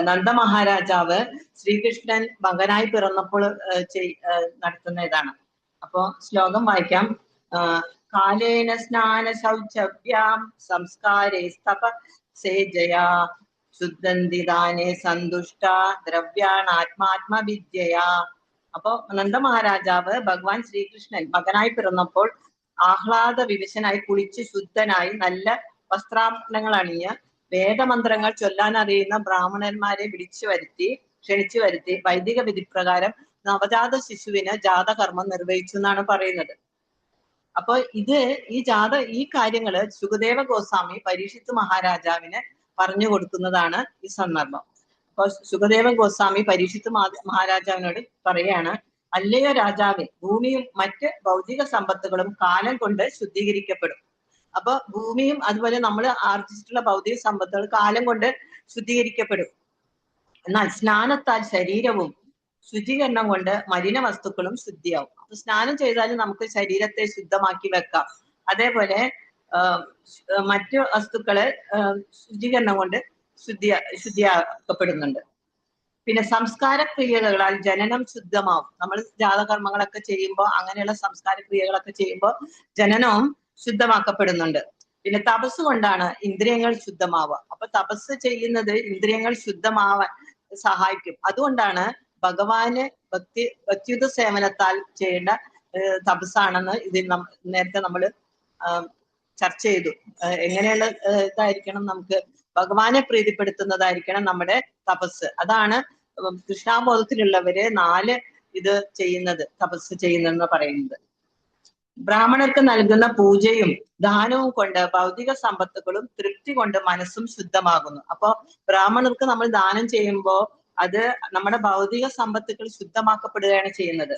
നന്ദമഹാരാജാവ് ശ്രീകൃഷ്ണൻ മകനായി പിറന്നപ്പോൾ നടത്തുന്ന ഇതാണ്. അപ്പോ ശ്ലോകം വായിക്കാം. കാലേന സ്നാന ശൗചവ്യാം സംസ്കാരേ സ്തപ സേജയാ ശുദ്ധന്തിദാനേ സന്തുഷ്ട ദ്രവ്യാണാത്മാത്മവിദ്യയാ. അപ്പോ നന്ദമഹാരാജാവ് ഭഗവാൻ ശ്രീകൃഷ്ണൻ മകനായി പിറന്നപ്പോൾ ആഹ്ലാദ വിവശനായി കുളിച്ച് ശുദ്ധനായി നല്ല വസ്ത്രാഭരണങ്ങൾ അണിഞ്ഞ് വേദമന്ത്രങ്ങൾ ചൊല്ലാൻ അറിയുന്ന ബ്രാഹ്മണന്മാരെ ക്ഷണിച്ചു വരുത്തി വൈദിക വിധിപ്രകാരം നവജാത ശിശുവിന് ജാതകർമ്മം നിർവഹിച്ചു എന്നാണ് പറയുന്നത്. അപ്പൊ ഈ കാര്യങ്ങള് ശുകദേവ ഗോസ്വാമി പരീക്ഷിത്ത് മഹാരാജാവിന് പറഞ്ഞു കൊടുക്കുന്നതാണ് ഈ സന്ദർഭം. അപ്പൊ ശുകദേവ ഗോസ്വാമി പരീക്ഷിത്ത് മഹാരാജാവിനോട് പറയാണ്, അല്ലയോ രാജാവേ, ഭൂമിയും മറ്റ് ഭൗതിക സമ്പത്തുകളും കാലം കൊണ്ട് ശുദ്ധീകരിക്കപ്പെടും. അപ്പൊ ഭൂമിയും അതുപോലെ നമ്മൾ ആർജിച്ചിട്ടുള്ള ഭൗതിക സമ്പത്തുകൾ കാലം കൊണ്ട് ശുദ്ധീകരിക്കപ്പെടും. എന്നാൽ സ്നാനത്താൽ ശരീരവും ശുചീകരണം കൊണ്ട് മലിന വസ്തുക്കളും ശുദ്ധിയാവും. അപ്പൊ സ്നാനം ചെയ്താലും നമുക്ക് ശരീരത്തെ ശുദ്ധമാക്കി വെക്കാം. അതേപോലെ മറ്റു വസ്തുക്കള് ശുചീകരണം കൊണ്ട് ശുദ്ധിയാക്കപ്പെടുന്നുണ്ട്. പിന്നെ സംസ്കാര ക്രിയകളാൽ ജനനം ശുദ്ധമാവും. നമ്മൾ ജാതകർമ്മങ്ങളൊക്കെ ചെയ്യുമ്പോൾ അങ്ങനെയുള്ള സംസ്കാര ക്രിയകളൊക്കെ ചെയ്യുമ്പോൾ ജനനവും ശുദ്ധമാക്കപ്പെടുന്നുണ്ട്. പിന്നെ തപസ് കൊണ്ടാണ് ഇന്ദ്രിയങ്ങൾ ശുദ്ധമാവുക. അപ്പൊ തപസ് ചെയ്യുന്നത് ഇന്ദ്രിയങ്ങൾ ശുദ്ധമാവാൻ സഹായിക്കും. അതുകൊണ്ടാണ് ഭഗവാന് ഭക്തിയുത സേവനത്താൽ ചെയ്യേണ്ട തപസ്സാണെന്ന് ഇതിൽ നേരത്തെ നമ്മൾ ചർച്ച ചെയ്തു. എങ്ങനെയുള്ള ഇതായിരിക്കണം? നമുക്ക് ഭഗവാനെ പ്രീതിപ്പെടുത്തുന്നതായിരിക്കണം നമ്മുടെ തപസ്. അതാണ് കൃഷ്ണാബോധത്തിലുള്ളവര് 4 ഇത് ചെയ്യുന്നത്, തപസ് ചെയ്യുന്നെന്ന് പറയുന്നത്. ബ്രാഹ്മണർക്ക് നൽകുന്ന പൂജയും ദാനവും കൊണ്ട് ഭൗതിക സമ്പത്തുകളും തൃപ്തി കൊണ്ട് മനസ്സും ശുദ്ധമാകുന്നു. അപ്പോ ബ്രാഹ്മണർക്ക് നമ്മൾ ദാനം ചെയ്യുമ്പോൾ അത് നമ്മുടെ ഭൗതിക സമ്പത്തുകൾ ശുദ്ധമാക്കപ്പെടുകയാണ് ചെയ്യുന്നത്.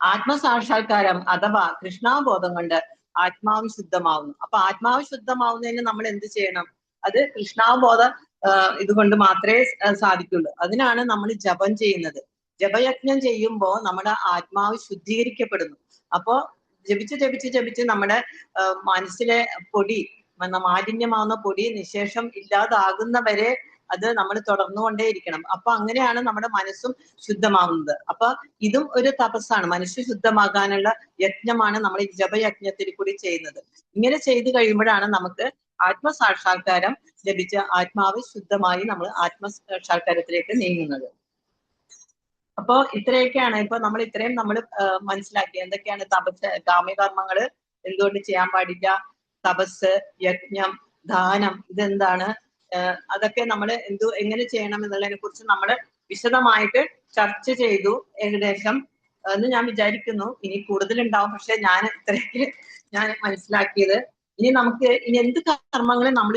ആത്മസാക്ഷാത്കാരം അഥവാ കൃഷ്ണാബോധം കൊണ്ട് ആത്മാവ് ശുദ്ധമാവുന്നു. അപ്പൊ ആത്മാവ് ശുദ്ധമാവുന്നതിന് നമ്മൾ എന്ത് ചെയ്യണം? അത് കൃഷ്ണാബോധ ഇതുകൊണ്ട് മാത്രമേ സാധിക്കുള്ളൂ. അതിനാണ് നമ്മൾ ജപം ചെയ്യുന്നത്. ജപയജ്ഞം ചെയ്യുമ്പോൾ നമ്മുടെ ആത്മാവ് ശുദ്ധീകരിക്കപ്പെടുന്നു. അപ്പോ ജപിച്ച് നമ്മുടെ മനസ്സിലെ പൊടി, മാലിന്യമാവുന്ന പൊടി നിശേഷം ഇല്ലാതാകുന്നവരെ അത് നമ്മൾ തുടർന്നുകൊണ്ടേയിരിക്കണം. അപ്പൊ അങ്ങനെയാണ് നമ്മുടെ മനസ്സും ശുദ്ധമാവുന്നത്. അപ്പൊ ഇതും ഒരു തപസ്സാണ്, മനുഷ്യ ശുദ്ധമാകാനുള്ള യജ്ഞമാണ് നമ്മൾ ഈ ജപയജ്ഞത്തിൽ കൂടി ചെയ്യുന്നത്. ഇങ്ങനെ ചെയ്തു കഴിയുമ്പോഴാണ് നമുക്ക് ആത്മസാക്ഷാത്കാരം ലഭിച്ച ആത്മാവ് ശുദ്ധമായി നമ്മൾ ആത്മസാക്ഷാത്കാരത്തിലേക്ക് നീങ്ങുന്നത്. അപ്പോ ഇത്രയൊക്കെയാണ്. ഇപ്പൊ നമ്മൾ ഇത്രയും നമ്മൾ മനസ്സിലാക്കി എന്തൊക്കെയാണ് തപസ്, കാമ്യകർമ്മങ്ങള് എന്തുകൊണ്ട് ചെയ്യാൻ പാടില്ല, തപസ്, യജ്ഞം, ദാനം ഇതെന്താണ്, അതൊക്കെ നമ്മൾ എങ്ങനെ ചെയ്യണം എന്നുള്ളതിനെ കുറിച്ച് നമ്മൾ വിശദമായിട്ട് ചർച്ച ചെയ്തു ഏകദേശം എന്ന് ഞാൻ വിചാരിക്കുന്നു. ഇനി കൂടുതലുണ്ടാവും, പക്ഷെ ഞാൻ ഇത്രയൊക്കെ ഞാൻ മനസ്സിലാക്കിയത്. ഇനി നമുക്ക് എന്ത് കർമ്മങ്ങൾ നമ്മൾ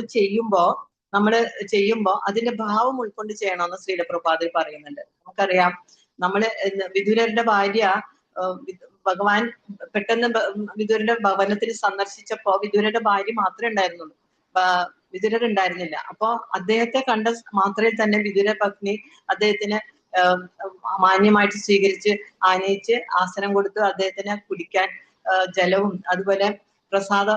ചെയ്യുമ്പോ അതിന്റെ ഭാവം ഉൾക്കൊണ്ട് ചെയ്യണമെന്ന് ശ്രീല പ്രഭുപാദർ പറയുന്നുണ്ട്. നമുക്കറിയാം, നമ്മള് വിദുരരുടെ ഭാര്യ ഭഗവാൻ പെട്ടെന്ന് വിദുരന്റെ ഭവനത്തിൽ സന്ദർശിച്ചപ്പോ വിദുരന്റെ ഭാര്യ മാത്രമേ ഉണ്ടായിരുന്നുള്ളൂ, വിദുരർ ഉണ്ടായിരുന്നില്ല. അപ്പോ അദ്ദേഹത്തെ കണ്ട മാത്രമേ തന്നെ വിദുര പത്നി അദ്ദേഹത്തിന് മാന്യമായിട്ട് സ്വീകരിച്ച് ആനയിച്ച് ആസനം കൊടുത്ത് അദ്ദേഹത്തിന് കുടിക്കാൻ ജലവും അതുപോലെ പ്രസാദ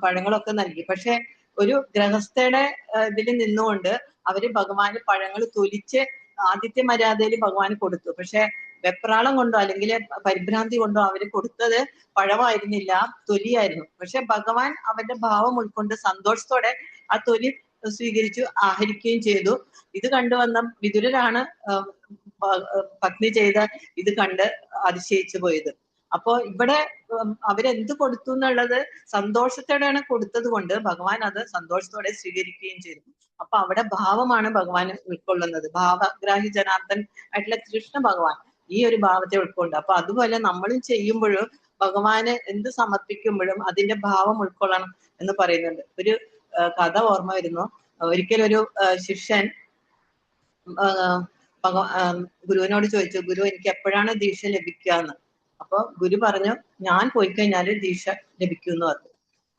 പഴങ്ങളൊക്കെ നൽകി. പക്ഷെ ഒരു ഗൃഹസ്ഥയുടെ ഇതിൽ നിന്നുകൊണ്ട് അവര് ഭഗവാന് പഴങ്ങൾ തൊലിച്ച് ആദിത്യ മര്യാദയിൽ ഭഗവാന് കൊടുത്തു. പക്ഷെ വെപ്രാളം കൊണ്ടോ അല്ലെങ്കിൽ പരിഭ്രാന്തി കൊണ്ടോ അവര് കൊടുത്തത് പഴമായിരുന്നില്ല, തൊലിയായിരുന്നു. പക്ഷെ ഭഗവാൻ അവന്റെ ഭാവം ഉൾക്കൊണ്ട് സന്തോഷത്തോടെ ആ തൊലി സ്വീകരിച്ചു ആഹരിക്കുകയും ചെയ്തു. ഇത് കണ്ടുവന്ന വിദുരരാണ് പത്നി ചെയ്ത ഇത് കണ്ട് അതിശയിച്ചു പോയത്. അപ്പോ ഇവിടെ അവരെന്ത് കൊടുത്തു എന്നുള്ളത് സന്തോഷത്തോടെയാണ് കൊടുത്തത് കൊണ്ട് ഭഗവാൻ അത് സന്തോഷത്തോടെ സ്വീകരിക്കുകയും ചെയ്തു. അപ്പൊ അവിടെ ഭാവമാണ് ഭഗവാൻ ഉൾക്കൊള്ളുന്നത്. ഭാവഗ്രാഹി ജനാർദ്ദൻ ആയിട്ടുള്ള കൃഷ്ണ ഭഗവാൻ ഈ ഒരു ഭാവത്തെ ഉൾക്കൊണ്ട്. അപ്പൊ അതുപോലെ നമ്മളും ചെയ്യുമ്പോഴും ഭഗവാന് എന്ത് സമർപ്പിക്കുമ്പോഴും അതിന്റെ ഭാവം ഉൾക്കൊള്ളണം എന്ന് പറയുന്നുണ്ട്. ഒരു കഥ ഓർമ്മ വരുന്നു. ഒരിക്കലൊരു ശിഷ്യൻ ഗുരുവിനോട് ചോദിച്ചു, ഗുരു എനിക്ക് എപ്പോഴാണ് ദീക്ഷ ലഭിക്കുക എന്ന്. അപ്പൊ ഗുരു പറഞ്ഞു, ഞാൻ പോയി കഴിഞ്ഞാല് ദീക്ഷ ലഭിക്കും എന്ന് പറഞ്ഞു.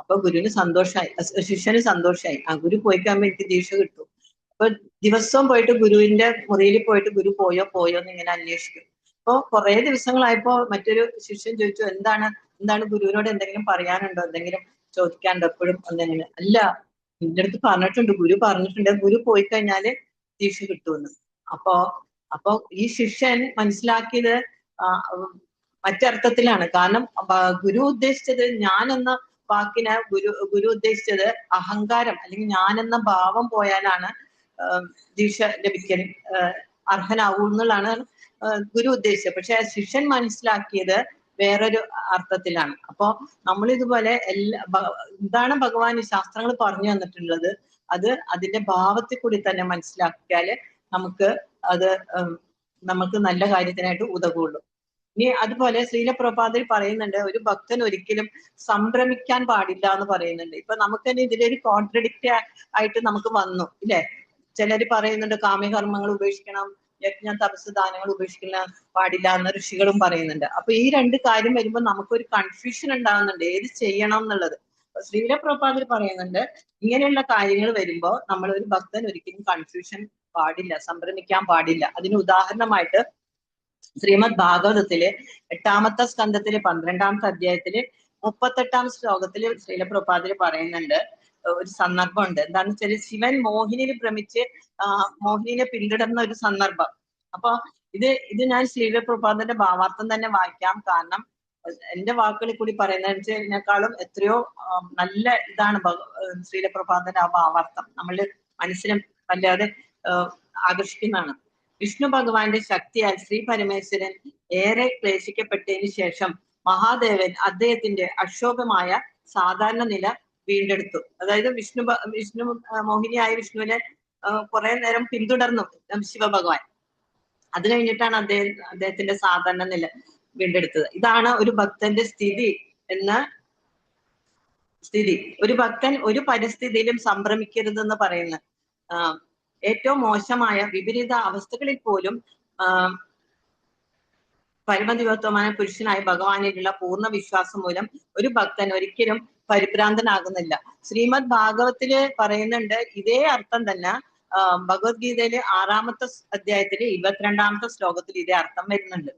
അപ്പൊ ഗുരുവിന് സന്തോഷമായി, ശിഷ്യന് സന്തോഷമായി. ആ ഗുരു പോയി കഴിയുമ്പോൾ എനിക്ക് ദീക്ഷ കിട്ടും. അപ്പൊ ദിവസവും പോയിട്ട് ഗുരുവിന്റെ മുറിയിൽ പോയിട്ട് ഗുരു പോയോ എന്ന് ഇങ്ങനെ അന്വേഷിക്കും. അപ്പൊ കുറെ ദിവസങ്ങളായപ്പോ മറ്റൊരു ശിഷ്യൻ ചോദിച്ചു, എന്താണ് ഗുരുവിനോട് എന്തെങ്കിലും പറയാനുണ്ടോ, എന്തെങ്കിലും ചോദിക്കാനുണ്ടോ എപ്പോഴും എന്തെങ്കിലും? അല്ല, നിന്റെ അടുത്ത് പറഞ്ഞിട്ടുണ്ട്, ഗുരു പറഞ്ഞിട്ടുണ്ട്, ഗുരു പോയി കഴിഞ്ഞാല് ദീക്ഷ കിട്ടുമെന്ന്. അപ്പൊ ഈ ശിഷ്യൻ മനസ്സിലാക്കിയത് മറ്റർത്ഥത്തിലാണ്. കാരണം ഗുരു ഉദ്ദേശിച്ചത്, ഞാൻ എന്ന വാക്കിന് ഗുരു ഉദ്ദേശിച്ചത് അഹങ്കാരം അല്ലെങ്കിൽ ഞാൻ എന്ന ഭാവം പോയാലാണ് ദീക്ഷ ലഭിക്കാൻ അർഹനാവൂ എന്നുള്ളതാണ് ഗുരു ഉദ്ദേശിച്ചത്. പക്ഷെ ശിഷ്യൻ മനസ്സിലാക്കിയത് വേറൊരു അർത്ഥത്തിലാണ്. അപ്പോ നമ്മൾ ഇതുപോലെ എന്താണ് ഭഗവാൻ ഈ ശാസ്ത്രങ്ങൾ പറഞ്ഞു തന്നിട്ടുള്ളത്, അത് അതിന്റെ ഭാവത്തിൽ കൂടി തന്നെ മനസ്സിലാക്കിയാല് നമുക്ക് നല്ല കാര്യത്തിനായിട്ട് ഉതകുള്ളൂ. ഇനി അതുപോലെ ശ്രീല പ്രഭുപാദർ പറയുന്നുണ്ട്, ഒരു ഭക്തൻ ഒരിക്കലും സംഭ്രമിക്കാൻ പാടില്ല എന്ന് പറയുന്നുണ്ട്. ഇപ്പൊ നമുക്ക് തന്നെ ഇതിലൊരു കോൺട്രഡിക്റ്റ് ആയിട്ട് നമുക്ക് വന്നു ഇല്ലേ? ചിലര് പറയുന്നുണ്ട് കാമ്യകർമ്മങ്ങൾ ഉപേക്ഷിക്കണം, യജ്ഞ തപസ് ദാനങ്ങൾ ഉപേക്ഷിക്കാൻ പാടില്ല എന്ന് ഋഷികളും പറയുന്നുണ്ട്. അപ്പൊ ഈ രണ്ട് കാര്യം വരുമ്പോൾ നമുക്കൊരു കൺഫ്യൂഷൻ ഉണ്ടാകുന്നുണ്ട് ഏത് ചെയ്യണം എന്നുള്ളത്. ശ്രീല പ്രഭുപാദർ പറയുന്നുണ്ട്, ഇങ്ങനെയുള്ള കാര്യങ്ങൾ വരുമ്പോ നമ്മൾ ഒരു ഭക്തൻ ഒരിക്കലും കൺഫ്യൂഷൻ പാടില്ല, സംഭ്രമിക്കാൻ പാടില്ല. അതിന് ഉദാഹരണമായിട്ട് ശ്രീമദ് ഭാഗവതത്തിലെ 8ാമത്തെ സ്കന്ധത്തിലെ 12ാമത്തെ അധ്യായത്തില് 38ാം ശ്ലോകത്തില് ശ്രീല പ്രഭുപാദർ പറയുന്നുണ്ട്, ഒരു സന്ദർഭമുണ്ട്. എന്താണെന്ന് വെച്ചാൽ ശിവൻ മോഹിനിയിൽ ഭ്രമിച്ച് മോഹിനിയെ പിന്തുടർന്ന ഒരു സന്ദർഭം. അപ്പൊ ഇത് ഞാൻ ശ്രീല പ്രഭുപാദന്റെ ഭാവാർത്ഥം തന്നെ വായിക്കാം. കാരണം എന്റെ വാക്കുകളിൽ കൂടി പറയുന്നതിനേക്കാളും എത്രയോ നല്ല ഇതാണ് ശ്രീല പ്രഭുപാദന്റെ ആ ഭാവാർത്ഥം. നമ്മള് മനസ്സിലും വല്ലാതെ ആകർഷിക്കുന്നതാണ്. വിഷ്ണു ഭഗവാന്റെ ശക്തിയാൽ ശ്രീ പരമേശ്വരൻ ഏറെ ക്ലേശിക്കപ്പെട്ടതിന് ശേഷം മഹാദേവൻ അദ്ദേഹത്തിന്റെ അക്ഷോഭമായ സാധാരണ നില വീണ്ടെടുത്തു. അതായത് വിഷ്ണു മോഹിനിയായ വിഷ്ണുവിനെ കുറെ നേരം പിന്തുടർന്നു ശിവഭഗവാൻ. അത് കഴിഞ്ഞിട്ടാണ് അദ്ദേഹത്തിന്റെ സാധാരണ നില വീണ്ടെടുത്തത്. ഇതാണ് ഒരു ഭക്തന്റെ സ്ഥിതി എന്ന സ്ഥിതി. ഒരു ഭക്തൻ ഒരു പരിസ്ഥിതിയിലും സംഭ്രമിക്കരുതെന്ന് പറയുന്നു. ഏറ്റവും മോശമായ വിപരീത അവസ്ഥകളിൽ പോലും പരമദിവത്വമായ പുരുഷനായ ഭഗവാനിലുള്ള പൂർണ്ണ വിശ്വാസം മൂലം ഒരു ഭക്തൻ ഒരിക്കലും പരിഭ്രാന്തനാകുന്നില്ല. ശ്രീമദ് ഭാഗവത്തില് പറയുന്നുണ്ട് ഇതേ അർത്ഥം തന്നെ. ഭഗവത്ഗീതയിലെ 6-ാമത്തെ അധ്യായത്തില് 22-ാമത്തെ ശ്ലോകത്തിൽ ഇതേ അർത്ഥം വരുന്നുണ്ട്.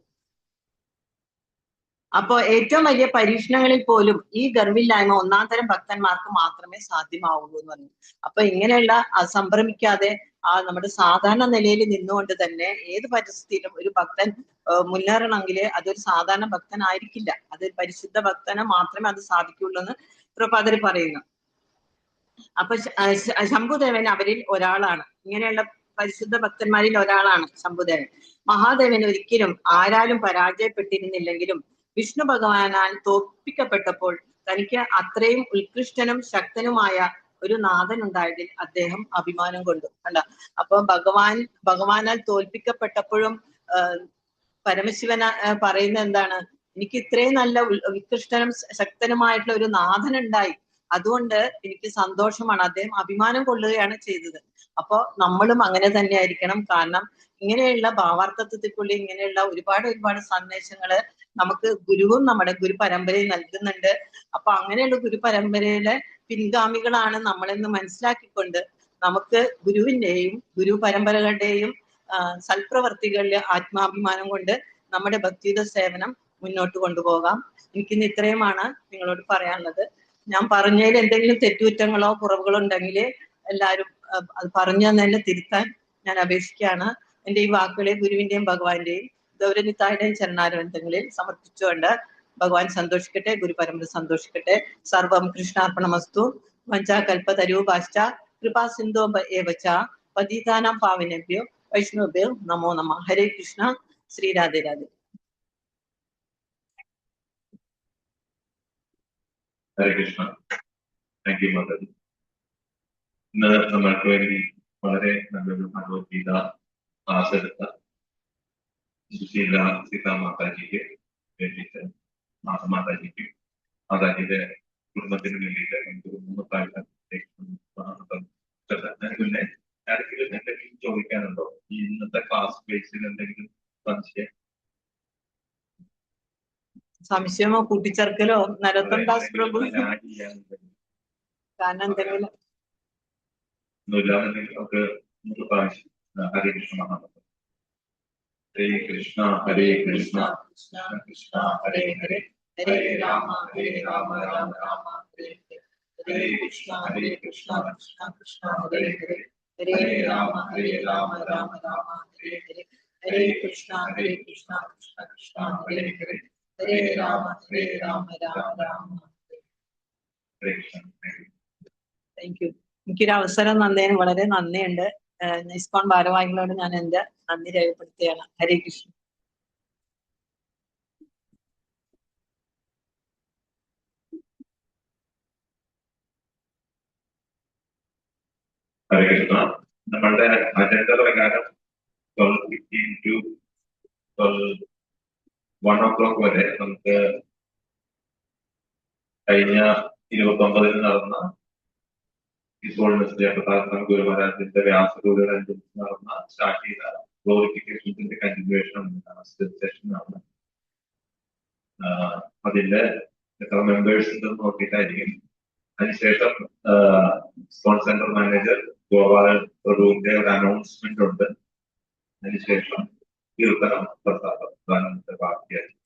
അപ്പോ ഏറ്റവും വലിയ പരീക്ഷണങ്ങളിൽ പോലും ഈ ഗർവില്ലായ്മ ഒന്നാം തരം ഭക്തന്മാർക്ക് മാത്രമേ സാധ്യമാവുള്ളൂ എന്ന് പറഞ്ഞു. അപ്പൊ ഇങ്ങനെയുള്ള സംഭ്രമിക്കാതെ നമ്മുടെ സാധാരണ നിലയിൽ നിന്നുകൊണ്ട് തന്നെ ഏത് പരിസ്ഥിതിയിലും ഒരു ഭക്തൻ മുന്നേറണമെങ്കിൽ അതൊരു സാധാരണ ഭക്തനായിരിക്കില്ല, അത് പരിശുദ്ധ ഭക്തന് മാത്രമേ അത് സാധിക്കുള്ളൂ എന്ന് പ്രഭാതർ പറയുന്നു. അപ്പൊ ശംഭുദേവൻ അവരിൽ ഒരാളാണ്. ഇങ്ങനെയുള്ള പരിശുദ്ധ ഭക്തന്മാരിൽ ഒരാളാണ് ശംഭുദേവൻ. മഹാദേവൻ ഒരിക്കലും ആരാലും പരാജയപ്പെട്ടിരുന്നില്ലെങ്കിലും വിഷ്ണു ഭഗവാനാൽ തോൽപ്പിക്കപ്പെട്ടപ്പോൾ തനിക്ക് അത്രയും ഉത്കൃഷ്ടനും ശക്തനുമായ ഒരു നാഥൻ ഉണ്ടായതിൽ അദ്ദേഹം അഭിമാനം കൊണ്ടു. അല്ല, അപ്പൊ ഭഗവാനാൽ തോൽപ്പിക്കപ്പെട്ടപ്പോഴും പരമശിവൻ പറയുന്ന എന്താണ്, എനിക്ക് ഇത്രയും നല്ല ഉത്കൃഷ്ടനും ശക്തനുമായിട്ടുള്ള ഒരു നാഥൻ ഉണ്ടായി, അതുകൊണ്ട് എനിക്ക് സന്തോഷമാണ്. അദ്ദേഹം അഭിമാനം കൊള്ളുകയാണ് ചെയ്തത്. അപ്പോ നമ്മളും അങ്ങനെ തന്നെ ആയിരിക്കണം. കാരണം ഇങ്ങനെയുള്ള ഭാവാർത്ഥത്വത്തിൽക്കുള്ളിൽ ഇങ്ങനെയുള്ള ഒരുപാട് സന്ദേശങ്ങള് നമുക്ക് ഗുരുവും നമ്മുടെ ഗുരു പരമ്പരയിൽ നൽകുന്നുണ്ട്. അപ്പൊ അങ്ങനെയുള്ള ഗുരു പരമ്പരയിലെ പിൻഗാമികളാണ് നമ്മളെന്ന് മനസ്സിലാക്കിക്കൊണ്ട് നമുക്ക് ഗുരുവിന്റെയും ഗുരു പരമ്പരകളുടെയും സൽപ്രവർത്തികളിലെ ആത്മാഭിമാനം കൊണ്ട് നമ്മുടെ ഭക്തിയുത സേവനം മുന്നോട്ട് കൊണ്ടുപോകാം. എനിക്കിന്ന് ഇത്രയുമാണ് നിങ്ങളോട് പറയാനുള്ളത്. ഞാൻ പറഞ്ഞതിൽ എന്തെങ്കിലും തെറ്റുകുറ്റങ്ങളോ കുറവുകളോ ഉണ്ടെങ്കിൽ എല്ലാവരും അത് പറഞ്ഞു തന്നെ തിരുത്താൻ ഞാൻ അപേക്ഷിക്കുകയാണ്. എന്റെ ഈ വാക്കുകളെ ഗുരുവിന്റെയും ഭഗവാന്റെയും ഗൗരനിത്തായുടെയും ചരണാരവിന്ദങ്ങളിൽ സമർപ്പിച്ചുകൊണ്ട് ഭഗവാൻ സന്തോഷിക്കട്ടെ, ഗുരു പരമ്പര സന്തോഷിക്കട്ടെ. സർവം കൃഷ്ണാർപ്പണമസ്തു. വഞ്ചാകൽപതരൂപാശ്ച കൃപാ സിന്ധോ ഏവച പതിതാനാം പാവനേഭ്യോ വൈഷ്ണവേഭ്യോ നമോ നമഃ. ഹരേ കൃഷ്ണ. ശ്രീ രാധേ രാധേ. ഹരേ കൃഷ്ണ. Thank you Mataji. ഇന്ന് നമ്മൾക്ക് വേണ്ടി വളരെ നല്ലൊരു ഭഗവത്ഗീത ക്ലാസ് എടുത്ത സുശീല സീതാമാതാജിക്ക് വേണ്ടിയിട്ട് മാതാജിക്ക് മാതാജിയുടെ കുടുംബത്തിന് വേണ്ടിയിട്ട് നമുക്ക് 3 പ്രാവശ്യം പിന്നെ ആരെങ്കിലും എന്തെങ്കിലും ചോദിക്കാനുണ്ടോ? ഈ ഇന്നത്തെ ക്ലാസ് ബേസിൽ എന്തെങ്കിലും സംശയമോ കൂട്ടിച്ചേർക്കലോ നരോത്തം ദാസ് പ്രഭു കാരണം എന്തെങ്കിലും നമുക്ക് 3 പ്രാവശ്യം ഹരേ കൃഷ്ണ മഹാമന്ത്രം. ഹരേ കൃഷ്ണ ഹരേ കൃഷ്ണ കൃഷ്ണ കൃഷ്ണ ഹരേ ഹരേ ഹരേ രാമ രാമ രാമ ഹരേ ഹരേ. ഹരേ കൃഷ്ണ കൃഷ്ണ കൃഷ്ണ ഹരേ ഹരേ ഹരേ രാമ രാമ രാമ ഹരേ ഹരേ. ഹരേ കൃഷ്ണ കൃഷ്ണ കൃഷ്ണ ഹരേ ഹരേ ഹരേ രാമ രാമ രാമ ഹരേ കൃഷ്ണ. Thank you. എനിക്കൊരു അവസരം തന്നതിന് വളരെ നന്ദിയുണ്ട്. ഇസ്കോൺ ഭാരവാഹികളോട് ഞാൻ എന്റെ നന്ദി രേഖപ്പെടുത്തുകയാണ്. ഹരേ കൃഷ്ണ. ഹരേ കൃഷ്ണ. നമ്മളുടെ അജണ്ട പ്രകാരം 12:15 to 1 o'clock വരെ നമുക്ക് കഴിഞ്ഞ 29-ന് നടന്ന ഇപ്പോൾ ഗുരു മഹാരാജിന്റെ വ്യാസഗുരുവിനനുസരിച്ച് നടന്ന സ്റ്റാർട്ട് ചെയ്ത ഗ്ലോറിഫിക്കേഷൻസിന്റെ കണ്ടിന്യൂവേഷൻ സെഷനാണ്. അതിന്റെ എത്ര മെമ്പേഴ്സ് ഉണ്ടെന്ന് നോക്കിയിട്ടായിരിക്കും. അതിനുശേഷം സ്പോൺ സെന്റർ മാനേജർ ഗോപാലൻ പ്രഭുവിന്റെ ഒരു അനൗൺസ്മെന്റ് ഉണ്ട്. അതിനുശേഷം കീർത്തനം പ്രധാനമന്ത്രി ബാക്കിയായിരിക്കും.